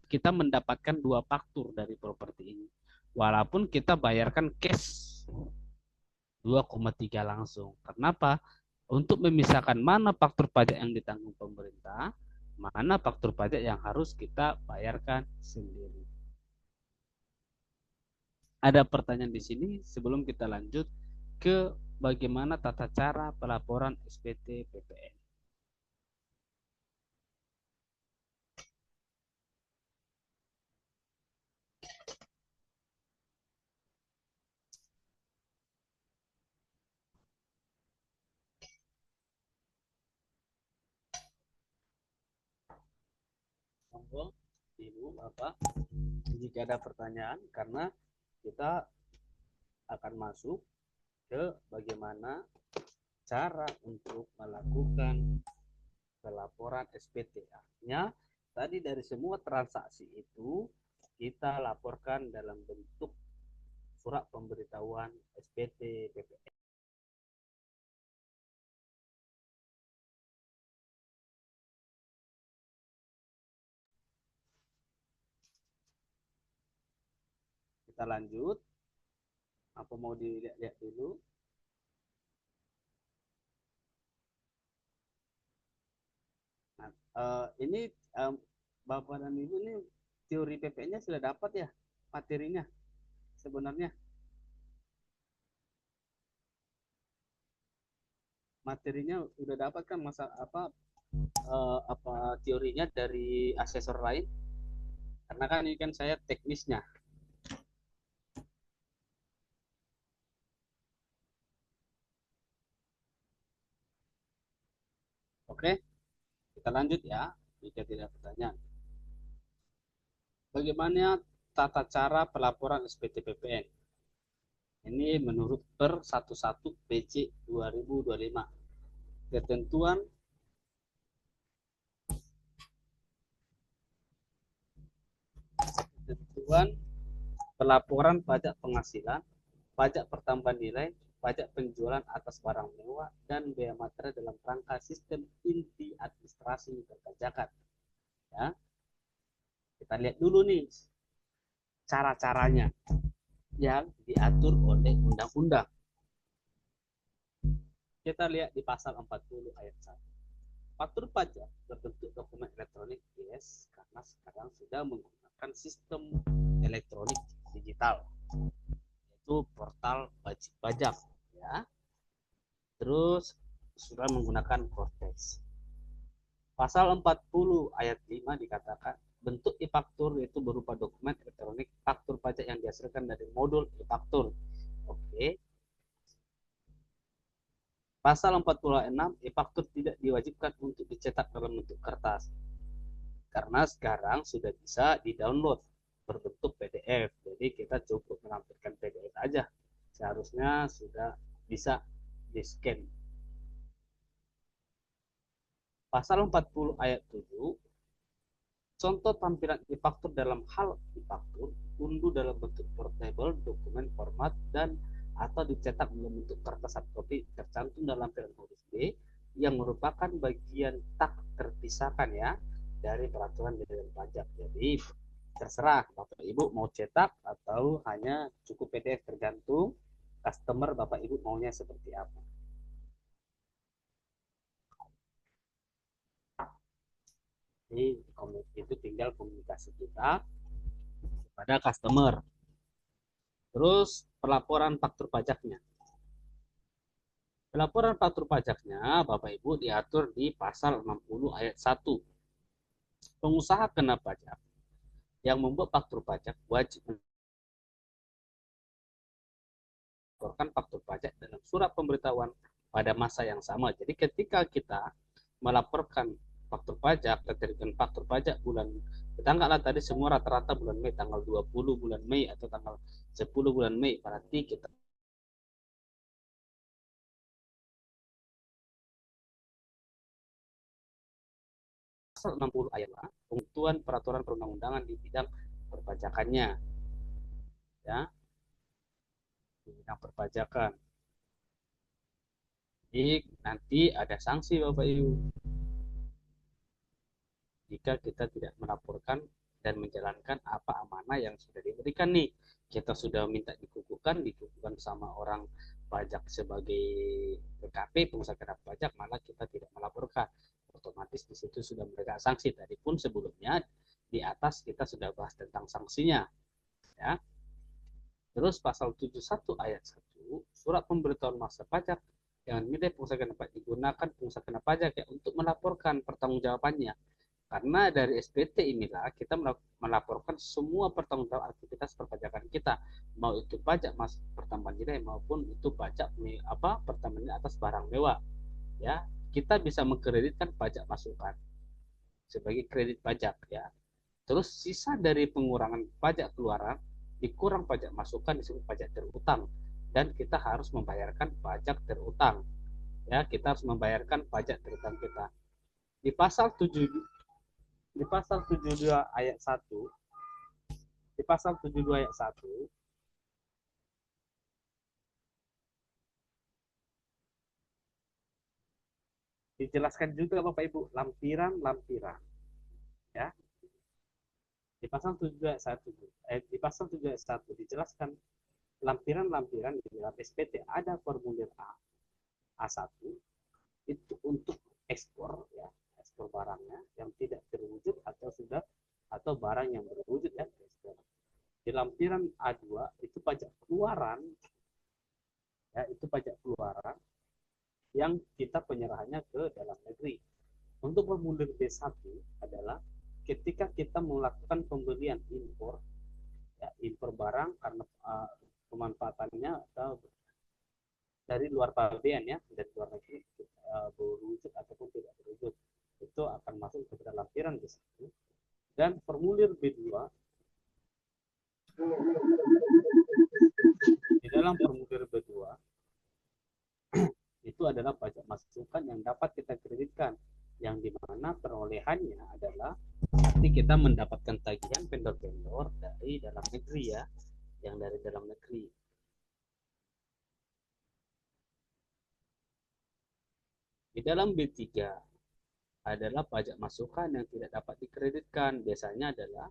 kita mendapatkan 2 faktur dari properti ini. Walaupun kita bayarkan cash 2,3 langsung. Kenapa? Untuk memisahkan mana faktur pajak yang ditanggung pemerintah, mana faktur pajak yang harus kita bayarkan sendiri. Ada pertanyaan di sini sebelum kita lanjut ke bagaimana tata cara pelaporan SPT PPN. Monggo, Ibu, Bapak, jika ada pertanyaan, karena kita akan masuk ke bagaimana cara untuk melakukan pelaporan SPT. Artinya, tadi dari semua transaksi itu kita laporkan dalam bentuk surat pemberitahuan SPT PPN. Kita lanjut. Apa mau dilihat-lihat dulu? Nah, ini Bapak dan Ibu ini teori PPN-nya sudah dapat ya materinya sebenarnya. Materinya udah dapat kan masa apa teorinya dari asesor lain? Karena kan ini kan saya teknisnya. Oke, kita lanjut ya, jika tidak pertanyaan. Bagaimana tata cara pelaporan SPT PPN? Ini menurut per 11 PJ 2025. Ketentuan pelaporan pajak penghasilan, pajak pertambahan nilai, pajak penjualan atas barang mewah, dan biaya material dalam rangka sistem inti administrasi perpajakan. Ya, kita lihat dulu nih cara-caranya yang diatur oleh undang-undang. Kita lihat di pasal 40 ayat 1. Faktur pajak berbentuk dokumen elektronik, yes, karena sekarang sudah menggunakan sistem elektronik digital, yaitu portal wajib pajak, ya. Terus sudah menggunakan Cortex. Pasal 40 ayat 5 dikatakan bentuk e-faktur yaitu berupa dokumen elektronik faktur pajak yang dihasilkan dari modul e-faktur. Oke. Pasal 46 e-faktur tidak diwajibkan untuk dicetak dalam bentuk kertas. Karena sekarang sudah bisa di-download berbentuk PDF. Jadi kita cukup menampilkan PDF aja. Seharusnya sudah bisa di-scan. Pasal 40 ayat 7, contoh tampilan e-faktur dalam hal e-faktur unduh dalam bentuk portable, dokumen format, dan atau dicetak dalam bentuk kertas hardcopy tercantum dalam lampiran modus B yang merupakan bagian tak terpisahkan ya dari peraturan Dirjen Pajak. Jadi terserah Bapak Ibu mau cetak atau hanya cukup PDF, tergantung customer Bapak Ibu maunya seperti apa. Jadi itu tinggal komunikasi kita kepada customer. Terus pelaporan faktur pajaknya. Pelaporan faktur pajaknya Bapak Ibu diatur di pasal 60 ayat 1. Pengusaha kena pajak yang membuat faktur pajak wajib melaporkan faktur pajak dalam surat pemberitahuan pada masa yang sama. Jadi ketika kita melaporkan faktur pajak, keterikatan faktur pajak bulan Kita anggaplah tadi semua rata-rata bulan Mei, tanggal 20 bulan Mei atau tanggal 10 bulan Mei. Berarti kita pasal 60 ayat pengaturan peraturan perundang-undangan di bidang perpajakannya, ya, di bidang perpajakan. Jadi nanti ada sanksi Bapak Ibu jika kita tidak melaporkan dan menjalankan apa amanah yang sudah diberikan nih. Kita sudah minta dikukuhkan sama orang pajak sebagai PKP, pengusaha kena pajak, malah kita tidak melaporkan. Otomatis di situ sudah mereka sanksi. Tadi pun sebelumnya di atas kita sudah bahas tentang sanksinya, ya. Terus pasal 71 ayat 1, surat pemberitahuan masa pajak yang nilai pengusaha kena pajak digunakan pengusaha kena pajak ya untuk melaporkan pertanggungjawabannya. Karena dari SPT inilah kita melaporkan semua pertanggungjawab aktivitas perpajakan kita, mau itu pajak mas pertambahan nilai maupun itu pajak pertambahan nilai atas barang mewah, ya. Kita bisa mengkreditkan pajak masukan sebagai kredit pajak, ya. Terus sisa dari pengurangan pajak keluaran dikurang pajak masukan disebut pajak terutang, dan kita harus membayarkan pajak terutang, ya. Kita harus membayarkan pajak terutang kita. Di pasal 7 di pasal 72 ayat 1 di pasal 72 ayat 1 dijelaskan juga Bapak Ibu lampiran-lampiran, ya. Di pasal 72 ayat 1 di pasal 7 ayat 1 dijelaskan lampiran-lampiran di dalam SPT ada formulir A1 itu untuk ekspor, ya, ekspor barangnya yang tidak terwujud atau barang yang berwujud, ya, ekspor. Di lampiran A2 itu pajak keluaran, ya, itu pajak keluaran yang kita penyerahannya ke dalam negeri. Untuk formulir B1 adalah ketika kita melakukan pembelian impor, ya, impor barang karena pemanfaatannya atau dari luar pabean, ya, dari luar negeri, berwujud ataupun tidak berwujud, itu akan masuk ke dalam lampiran B1. Dan formulir B2, di dalam formulir B2 itu adalah pajak masukan yang dapat kita kreditkan, yang dimana perolehannya adalah nanti kita mendapatkan tagihan vendor-vendor dari dalam negeri, ya, yang dari dalam negeri. Di dalam B3 adalah pajak masukan yang tidak dapat dikreditkan, biasanya adalah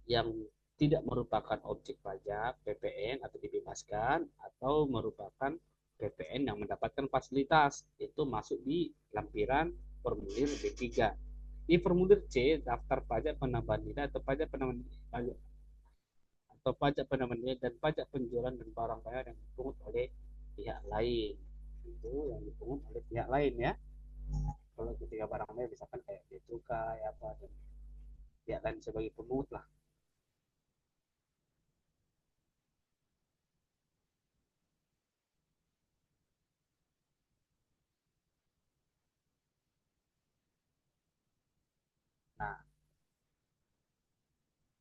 yang tidak merupakan objek pajak PPN atau dibebaskan, atau merupakan PPN yang mendapatkan fasilitas, itu masuk di lampiran formulir B3. Di formulir C, daftar pajak penambahan nilai atau pajak penambahan nilai dan pajak penjualan dan barang bayar yang dipungut oleh pihak lain. Itu yang dipungut oleh pihak lain, ya. Kalau ketika barang bayar misalkan kayak bea cukai apa dan pihak lain sebagai pemungut lah. Nah,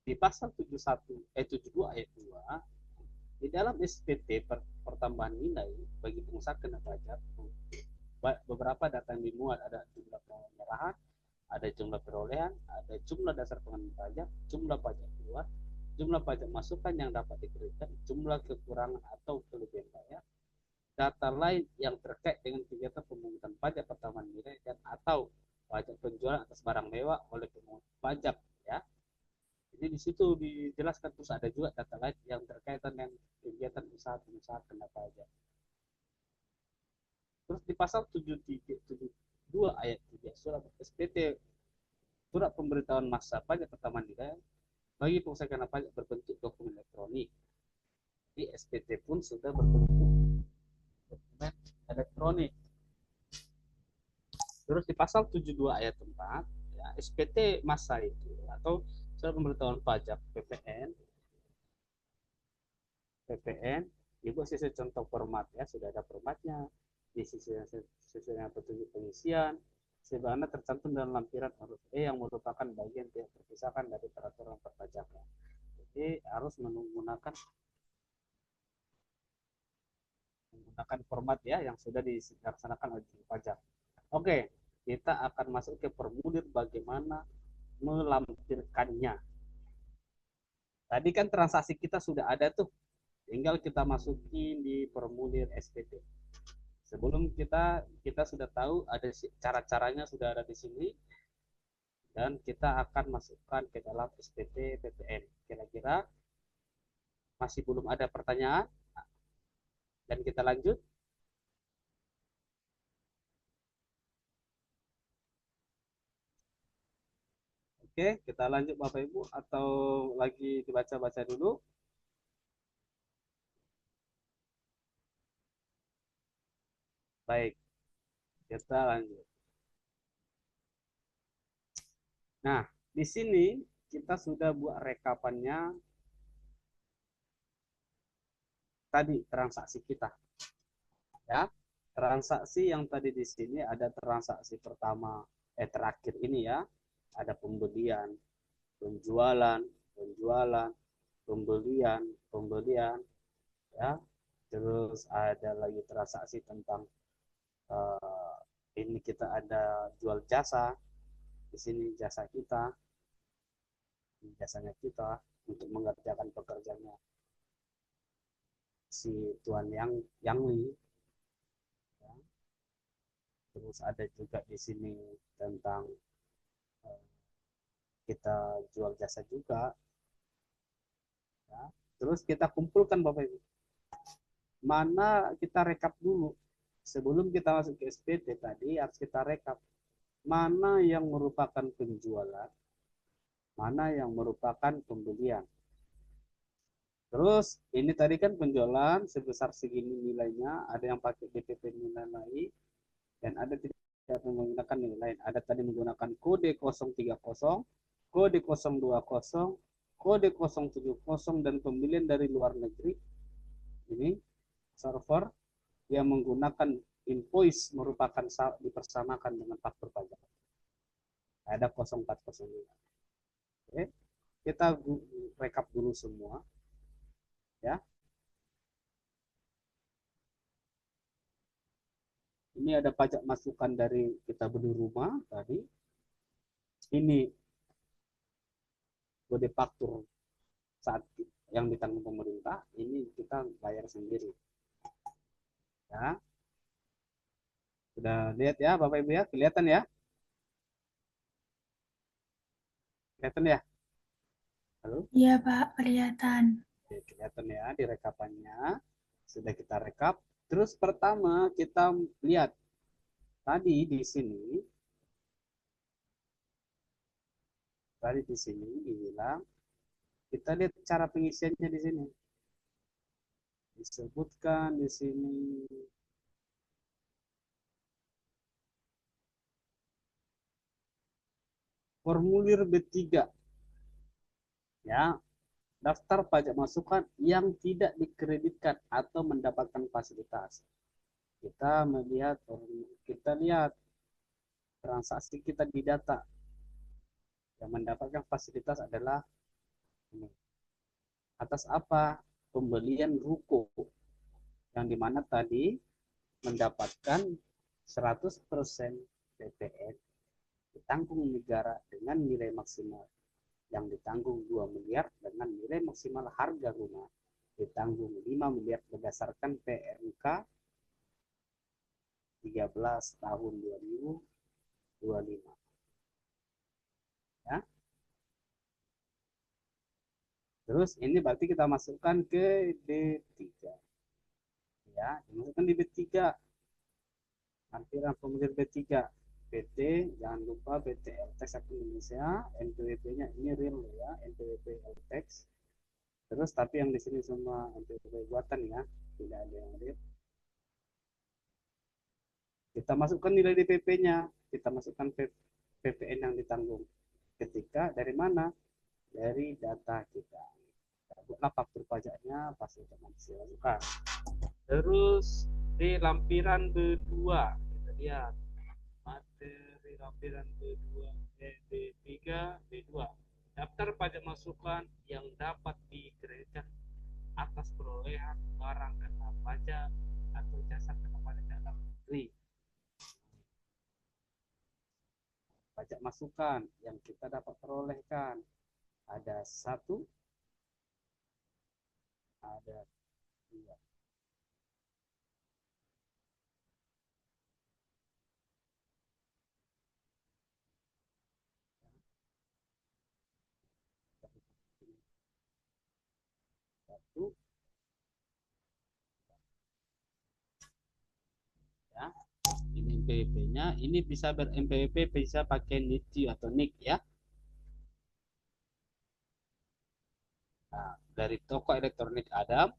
di pasal 72 ayat 2, di dalam SPT pertambahan nilai bagi pengusaha kena pajak, beberapa data yang dimuat, ada jumlah penyerahan, ada jumlah perolehan, ada jumlah dasar pengenaan pajak, jumlah pajak keluar, jumlah pajak masukan yang dapat dikreditkan, jumlah kekurangan atau kelebihan bayar, data lain yang terkait dengan kegiatan pemungutan pajak pertambahan nilai dan atau pajak penjualan atas barang mewah oleh pemungut pajak, ya. Jadi di situ dijelaskan, terus ada juga data lain yang terkaitan dengan kegiatan usaha-usaha kena pajak. Terus di pasal 72 ayat 3 surat SPT, surat pemberitahuan masa pajak pertambahan nilai bagi pengusaha kena pajak berbentuk dokumen elektronik. Di SPT pun sudah berbentuk dokumen elektronik. Terus di pasal 72 ayat 4, ya, SPT masa itu atau surat pemberitahuan pajak PPN juga sisi contoh format, ya, sudah ada formatnya, di sisi petunjuk pengisian, sebagaimana tercantum dalam lampiran huruf E yang merupakan bagian tidak terpisahkan dari peraturan perpajakan. Jadi harus menggunakan format ya yang sudah dilaksanakan oleh pajak. Oke, kita akan masuk ke formulir bagaimana melampirkannya. Tadi kan transaksi kita sudah ada tuh, tinggal kita masukin di formulir SPT. Sebelum kita sudah tahu ada cara-caranya sudah ada di sini, dan kita akan masukkan ke dalam SPT PPN. Kira-kira masih belum ada pertanyaan? Dan kita lanjut. Oke, kita lanjut Bapak Ibu atau lagi dibaca-baca dulu? Baik, kita lanjut. Nah, di sini kita sudah buat rekapannya tadi transaksi kita. Ya. Transaksi yang tadi di sini ada transaksi pertama terakhir ini ya. Ada pembelian, penjualan, pembelian ya. Terus ada lagi transaksi tentang ini kita ada jual jasa. Di sini jasa kita, jasanya kita untuk mengerjakan pekerjaannya si tuan yang Li. Ya. Terus ada juga di sini tentang kita jual jasa juga. Ya. Terus kita kumpulkan Bapak Ibu. Mana kita rekap dulu. Sebelum kita masuk ke SPT tadi harus kita rekap. Mana yang merupakan penjualan, mana yang merupakan pembelian. Terus ini tadi kan penjualan sebesar segini nilainya, ada yang pakai DPP nilai lain dan ada tidak menggunakan nilai lain. Ada tadi menggunakan kode 030, kode 020, kode 070 dan pembelian dari luar negeri. Ini server yang menggunakan invoice merupakan dipersamakan dengan faktur pajak. Ada 0405. Oke. Kita rekap dulu semua. Ya. Ini ada pajak masukan dari kita beli rumah tadi. Ini kode faktur saat yang ditanggung pemerintah, ini kita bayar sendiri. Ya. Sudah lihat ya Bapak Ibu ya? Kelihatan ya? Kelihatan ya? Halo? Iya, Pak, kelihatan. Oke, kelihatan ya di rekapannya. Sudah kita rekap. Terus pertama kita lihat tadi di sini dibilang kita lihat cara pengisiannya di sini. Disebutkan di sini formulir B3. Ya, daftar pajak masukan yang tidak dikreditkan atau mendapatkan fasilitas. Kita lihat transaksi kita di data. Yang mendapatkan fasilitas adalah ini. Atas apa? Pembelian ruko. Yang dimana tadi mendapatkan 100% PPN ditanggung negara dengan nilai maksimal yang ditanggung 2 miliar dengan nilai maksimal harga rumah ditanggung 5 miliar berdasarkan PMK 13 tahun 2025. Ya. Terus ini berarti kita masukkan ke D3. Ya, dimasukkan di B3. Lampiran formulir B3. PT, jangan lupa PT LTEX Indonesia, NPWP-nya ini real ya, NPWP LTEX. Terus tapi yang di sini semua NPWP buatan ya, tidak ada yang real. Kita masukkan nilai DPP-nya, kita masukkan PPN yang ditanggung. Ketika dari mana? Dari data kita. Buatlah faktur pajaknya, pasti otomatis dimasukkan. Terus di lampiran B2 kita lihat materi lampiran B2, B3, B2. Daftar pajak masukan yang dapat dikreditkan atas perolehan barang kena pajak atau jasa kena pajak dalam negeri. Pajak masukan yang kita dapat perolehkan ada 1, ada 2. Satu, ya. Ini MPWP-nya, ini bisa ber-MPWP, bisa pakai NITI atau NIK ya. Nah, dari toko elektronik Adam,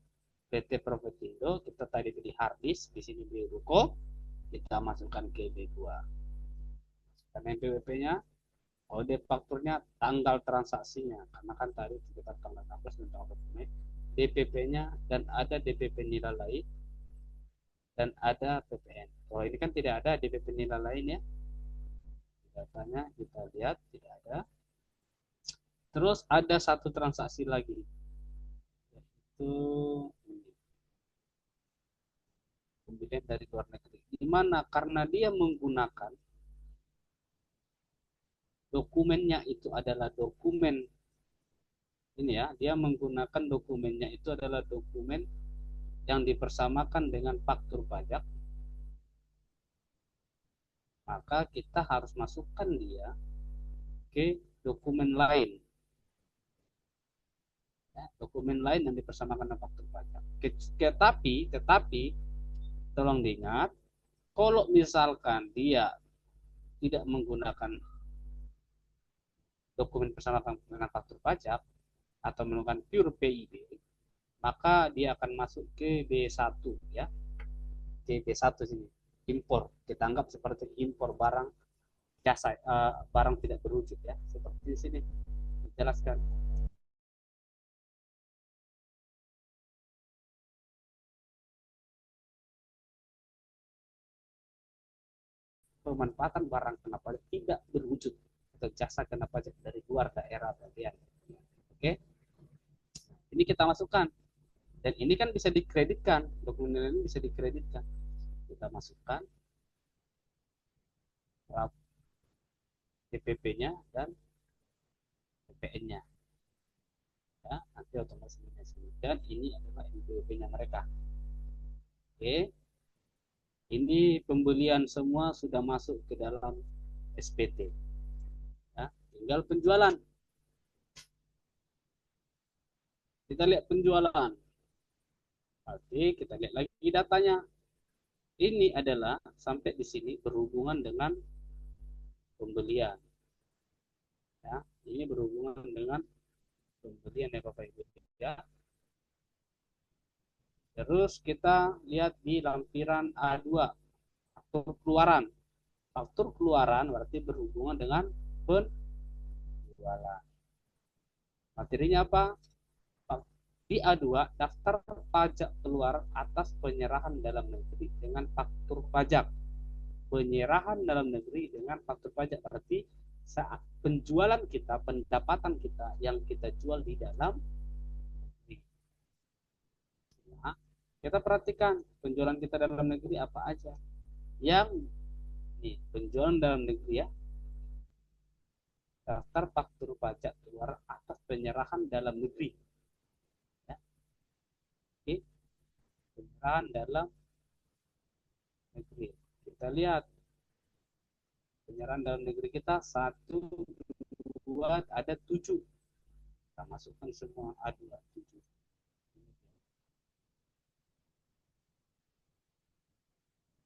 PT Profitindo, kita tadi beli hard disk, di sini beli ruko, kita masukkan ke B2. Dan NPWP-nya, kode fakturnya, tanggal transaksinya, karena kan tadi sekitar tanggal 16 dan tanggal 20 Mei, DPP-nya, dan ada DPP nilai lain, dan ada PPN. Kalau ini kan tidak ada DPP nilai lain ya. Datanya kita lihat tidak ada. Terus ada satu transaksi lagi, yaitu pembelian dari luar negeri. Di mana karena dia menggunakan dokumennya itu adalah dokumen ini ya, dia menggunakan dokumennya itu adalah dokumen yang dipersamakan dengan faktur pajak, maka kita harus masukkan dia ke dokumen lain. Ya, dokumen lain yang dipersamakan dengan faktur pajak. Tetapi tolong diingat, kalau misalkan dia tidak menggunakan dokumen bersama dengan faktur pajak atau menggunakan pure PIB, maka dia akan masuk ke B1 ya. Ke B1 sini. Impor. Kita anggap seperti impor barang jasa, barang tidak berwujud ya. Seperti di sini dijelaskan. Pemanfaatan barang kena pajak tidak berwujud atau jasa kena pajak dari luar daerah bagian. Oke. Ini kita masukkan. Dan ini kan bisa dikreditkan, dokumen ini bisa dikreditkan. Kita masukkan DPP-nya dan PPN-nya. Ya, nanti otomatis dan ini adalah NPWP-nya mereka. Oke. Ini pembelian semua sudah masuk ke dalam SPT. Ya, tinggal penjualan. Kita lihat penjualan. Oke, kita lihat lagi datanya. Ini adalah sampai di sini berhubungan dengan pembelian. Ya, ini berhubungan dengan pembelian ya Bapak Ibu ya. Terus kita lihat di lampiran A2, faktur keluaran. Faktur keluaran berarti berhubungan dengan penjualan. Materinya apa? Di A2, daftar pajak keluar atas penyerahan dalam negeri dengan faktur pajak. Penyerahan dalam negeri dengan faktur pajak berarti saat penjualan kita, pendapatan kita yang kita jual di dalam negeri. Nah, kita perhatikan penjualan kita dalam negeri apa aja. Yang nih, penjualan dalam negeri ya, daftar faktur pajak keluar atas penyerahan dalam negeri. Ya. Oke. Penyerahan dalam negeri. Kita lihat penyerahan dalam negeri kita 1, 2, ada 7. Kita masukkan semua A2 7.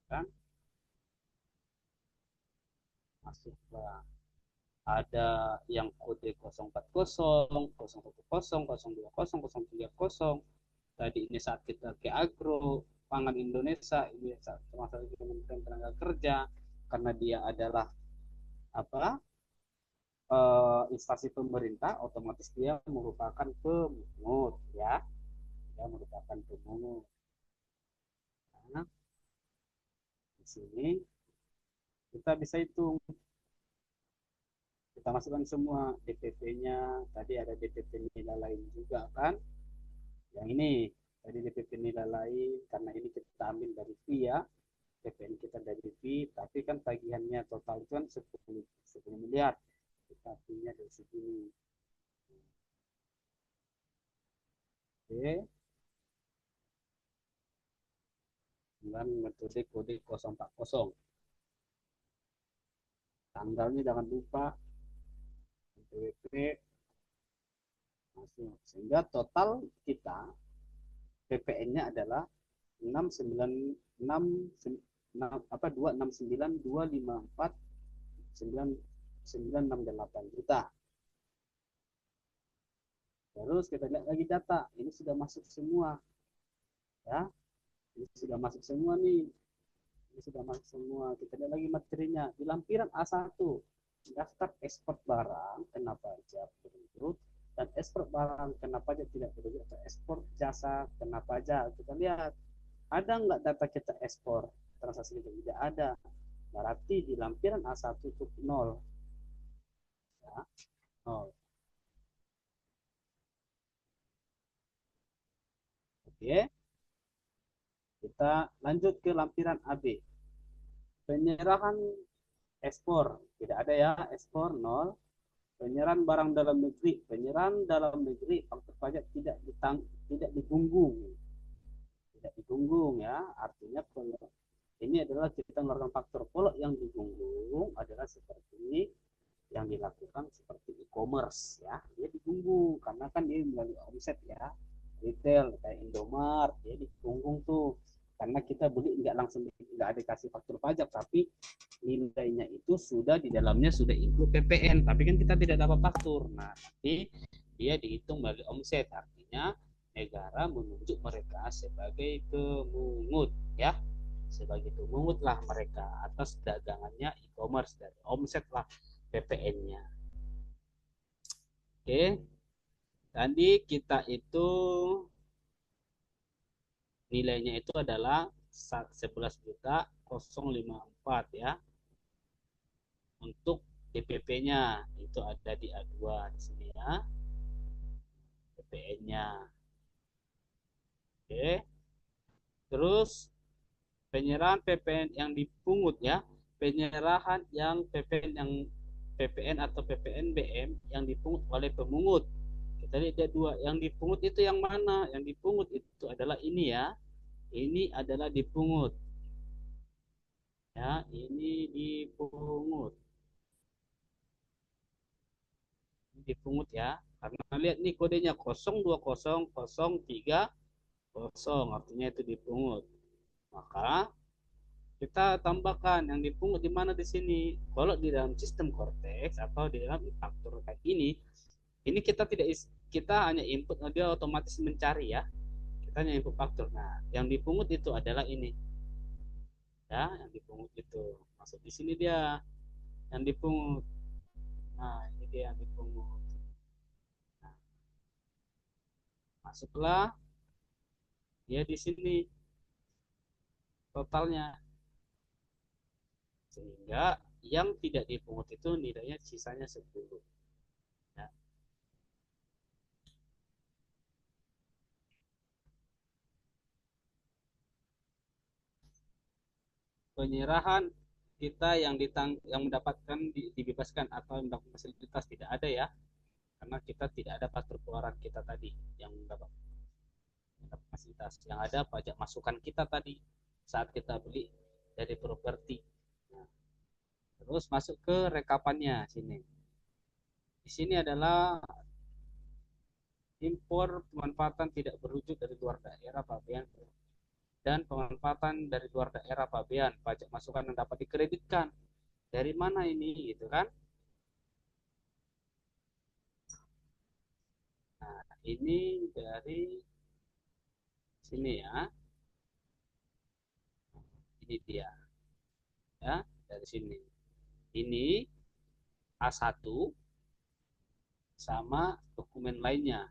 Kan masuklah ada yang kode 040, 010, 020, 030. Tadi ini saat kita ke Agro Pangan Indonesia, ini termasuk Kementerian Tenaga Kerja karena dia adalah apa? Instansi pemerintah, otomatis dia merupakan pemungut ya. Dia merupakan pemungut. Nah, di sini kita bisa hitung Kita masukkan semua DPP-nya. Tadi ada DPP nilai lain juga kan. Yang ini tadi DPP nilai lain, karena ini kita ambil dari fee ya. PPN kita dari fee, tapi kan tagihannya total itu kan 10 miliar. Kita fee-nya dari segini. Oke. Dengan metode kode 040. Tanggalnya jangan lupa PWP masuk. Sehingga total kita PPN-nya adalah 269 juta. Terus kita lihat lagi data, ini sudah masuk semua ya. Ini sudah masuk semua nih. Ini sudah masuk semua. Kita lihat lagi materinya. Di lampiran A1, daftar ekspor barang kena pajak berurut dan ekspor barang kena pajak tidak berurut atau ekspor jasa kena pajak. Kita lihat ada nggak data kita ekspor transaksi itu? Tidak ada. Berarti di lampiran A1 itu 0. Ya, 0. Oke. Kita lanjut ke lampiran AB. Penyerahan ekspor tidak ada ya, ekspor 0. Penyerahan barang dalam negeri, penyerahan dalam negeri faktur pajak tidak digunggung, ya. Artinya ini adalah kita mengeluarkan faktur. Kalau yang digunggung adalah seperti yang dilakukan seperti e-commerce ya, dia digunggung karena kan dia melalui omset ya, retail kayak Indomaret dia digunggung tuh, karena kita beli nggak langsung, nggak ada kasih faktur pajak, tapi nilainya itu sudah di dalamnya sudah include PPN, tapi kan kita tidak dapat faktur. Nah, nanti dia dihitung melalui omset, artinya negara menunjuk mereka sebagai pemungut ya, sebagai pemungut lah mereka atas dagangannya e-commerce, dari omset lah PPN-nya. Oke, tadi kita itu nilainya itu adalah 11.054 ya. Untuk DPP-nya itu ada di A2 di sini ya. PPN-nya. Oke. Terus penyerahan PPN yang dipungut ya. Penyerahan yang PPN atau PPN BM yang dipungut oleh pemungut. Kita lihat ada dua. Yang dipungut itu yang mana? Yang dipungut itu adalah ini ya. Ini adalah dipungut. Ya, ini dipungut. Dipungut ya. Karena lihat nih kodenya 020030, artinya itu dipungut. Maka kita tambahkan yang dipungut di mana di sini. Kalau di dalam sistem Cortex atau di dalam faktur kayak ini kita hanya input, dia otomatis mencari ya. Kita hanya input faktur. Nah, yang dipungut itu adalah ini. Ya, yang dipungut itu. Masuk di sini dia yang dipungut. Nah, ini dia yang dipungut. Nah, masuklah dia di sini totalnya, sehingga yang tidak dipungut itu nilainya sisanya 10 ya. Penyerahan kita yang mendapatkan dibebaskan atau mendapat fasilitas tidak ada ya, karena kita tidak ada faktur keluaran kita tadi yang mendapat fasilitas. Yang ada pajak masukan kita tadi saat kita beli dari properti. Nah, terus masuk ke rekapannya sini. Di sini adalah impor pemanfaatan tidak berwujud dari luar daerah pabean dan pemanfaatan dari luar daerah pabean, pajak masukan yang dapat dikreditkan. Dari mana ini gitu kan? Nah, ini dari sini ya. Ini dia. Ya, dari sini. Ini A1 sama dokumen lainnya.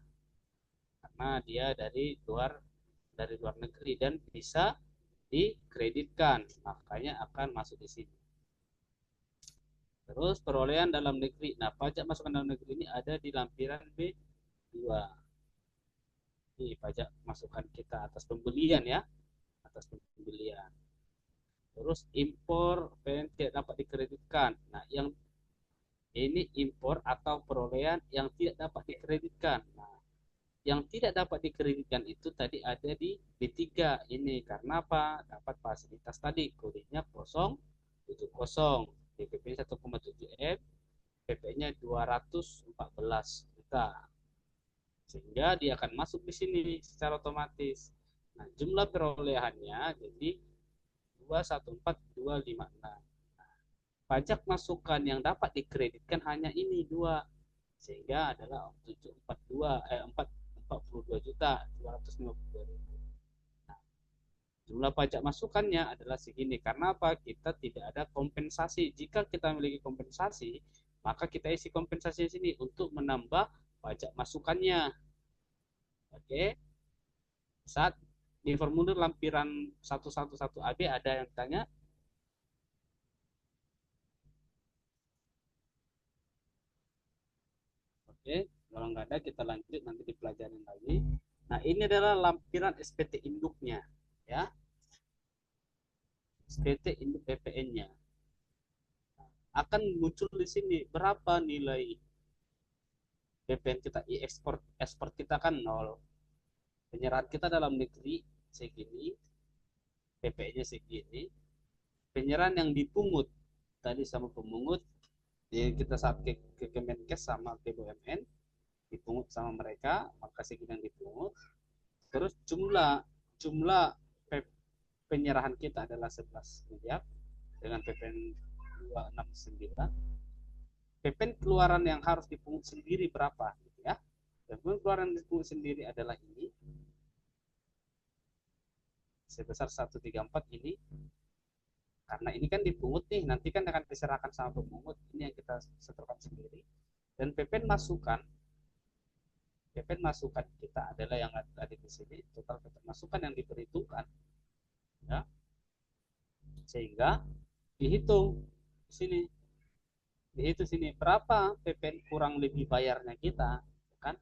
Karena dia dari luar negeri dan bisa dikreditkan, makanya akan masuk di sini. Terus perolehan dalam negeri. Nah, pajak masukan dalam negeri ini ada di lampiran B2. Ini pajak masukan kita atas pembelian ya, atas pembelian. Terus impor yang tidak dapat dikreditkan. Nah, yang ini impor atau perolehan yang tidak dapat dikreditkan. Nah, yang tidak dapat dikreditkan itu tadi ada di B3 ini karena apa? Dapat fasilitas tadi kodenya 070, DPP 1,7 M, PP-nya 214 juta. Sehingga dia akan masuk di sini secara otomatis. Nah, jumlah perolehannya jadi 214256. Pajak masukan yang dapat dikreditkan hanya ini dua, sehingga adalah 42 juta 252 ribu. Nah, jumlah pajak masukannya adalah segini karena apa? Kita tidak ada kompensasi. Jika kita memiliki kompensasi, maka kita isi kompensasi di sini untuk menambah pajak masukannya. Oke. Saat di formulir lampiran 111 AB ada yang tanya. Oke, kalau nggak ada kita lanjut nanti dipelajarin lagi. Nah, ini adalah lampiran SPT induknya, ya. SPT induk PPN-nya. Akan muncul di sini berapa nilai PPN kita, ekspor kita kan 0. Penyerahan kita dalam negeri segini, PPN-nya segini. Penyerahan yang dipungut tadi sama pemungut, ya kita saat ke Kemenkes sama ke BUMN dipungut sama mereka, maka segini yang dipungut. Terus jumlah penyerahan kita adalah 11 miliar dengan PPN 269. PPN keluaran yang harus dipungut sendiri berapa gitu ya. PPN keluaran yang dipungut sendiri adalah ini sebesar 134 ini. Karena ini kan dipungut nih, nanti kan akan diserahkan sama pemungut. Ini yang kita setorkan sendiri. Dan PPN masukan kita adalah yang ada di sini, total PPN masukan yang diperhitungkan, ya, sehingga dihitung di sini berapa PPN kurang lebih bayarnya kita, kan?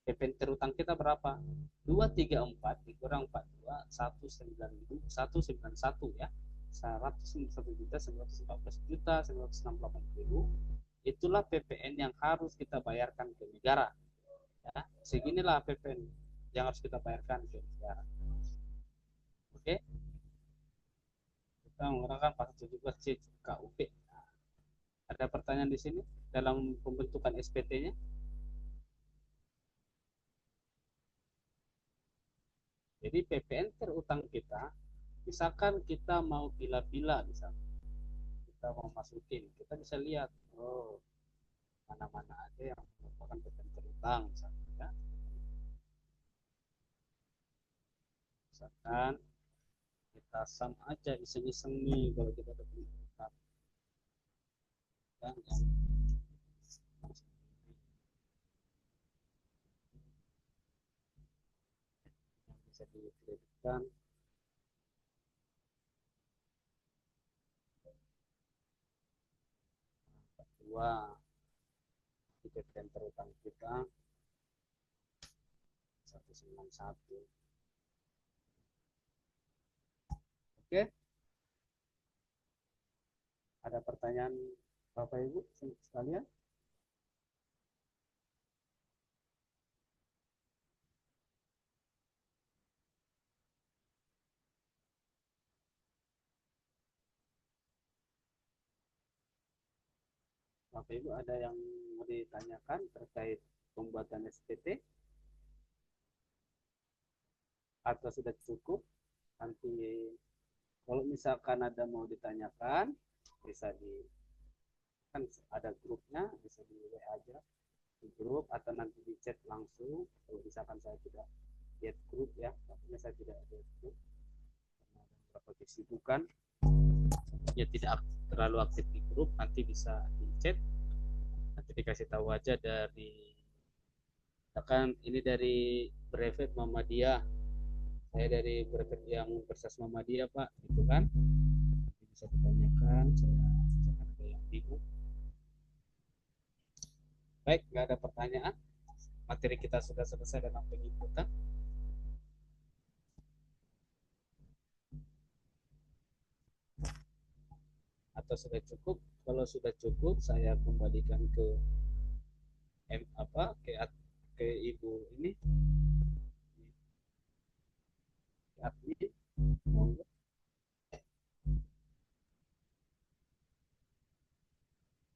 PPN terutang kita berapa? 234 dikurang 42 191 ya, 191 juta 914 juta 968 ribu. Itulah PPN yang harus kita bayarkan ke negara. Ya, seginilah PPN yang harus kita bayarkan ke negara. Oke, kita menggunakan pasal 17C KUP. Ada pertanyaan di sini dalam pembentukan SPT-nya? Jadi PPN terutang kita, misalkan kita mau bila-bila, misalkan kita mau masukin, kita bisa lihat, oh mana-mana aja yang merupakan PPN terutang, misalkan ya. Misalkan kita sum aja iseng-iseng nih kalau kita ada terutang, kan? Yang bisa dikreditkan dua di PPN terutang kita 191. Oke, ada pertanyaan Bapak Ibu sekalian? Bapak Ibu ada yang mau ditanyakan terkait pembuatan SPT atau sudah cukup? Nanti kalau misalkan ada mau ditanyakan bisa di, kan ada grupnya, bisa di WA aja di grup atau nanti di chat langsung. Kalau misalkan saya tidak lihat grup ya, makanya saya tidak ada grup karena ada beberapa kesibukan, ya tidak terlalu aktif di grup. Nanti bisa di chat, nanti dikasih tahu aja dari, misalkan ini dari Brevet Muhammadiyah, saya dari Brevet yang Universitas Muhammadiyah Pak, gitu kan, nanti bisa ditanyakan. Saya misalkan ada yang bingung Baik, nggak ada pertanyaan. Materi kita sudah selesai dalam penginputan. Atau sudah cukup? Kalau sudah cukup, saya kembalikan ke ke ibu ini, ke admin. Monggo.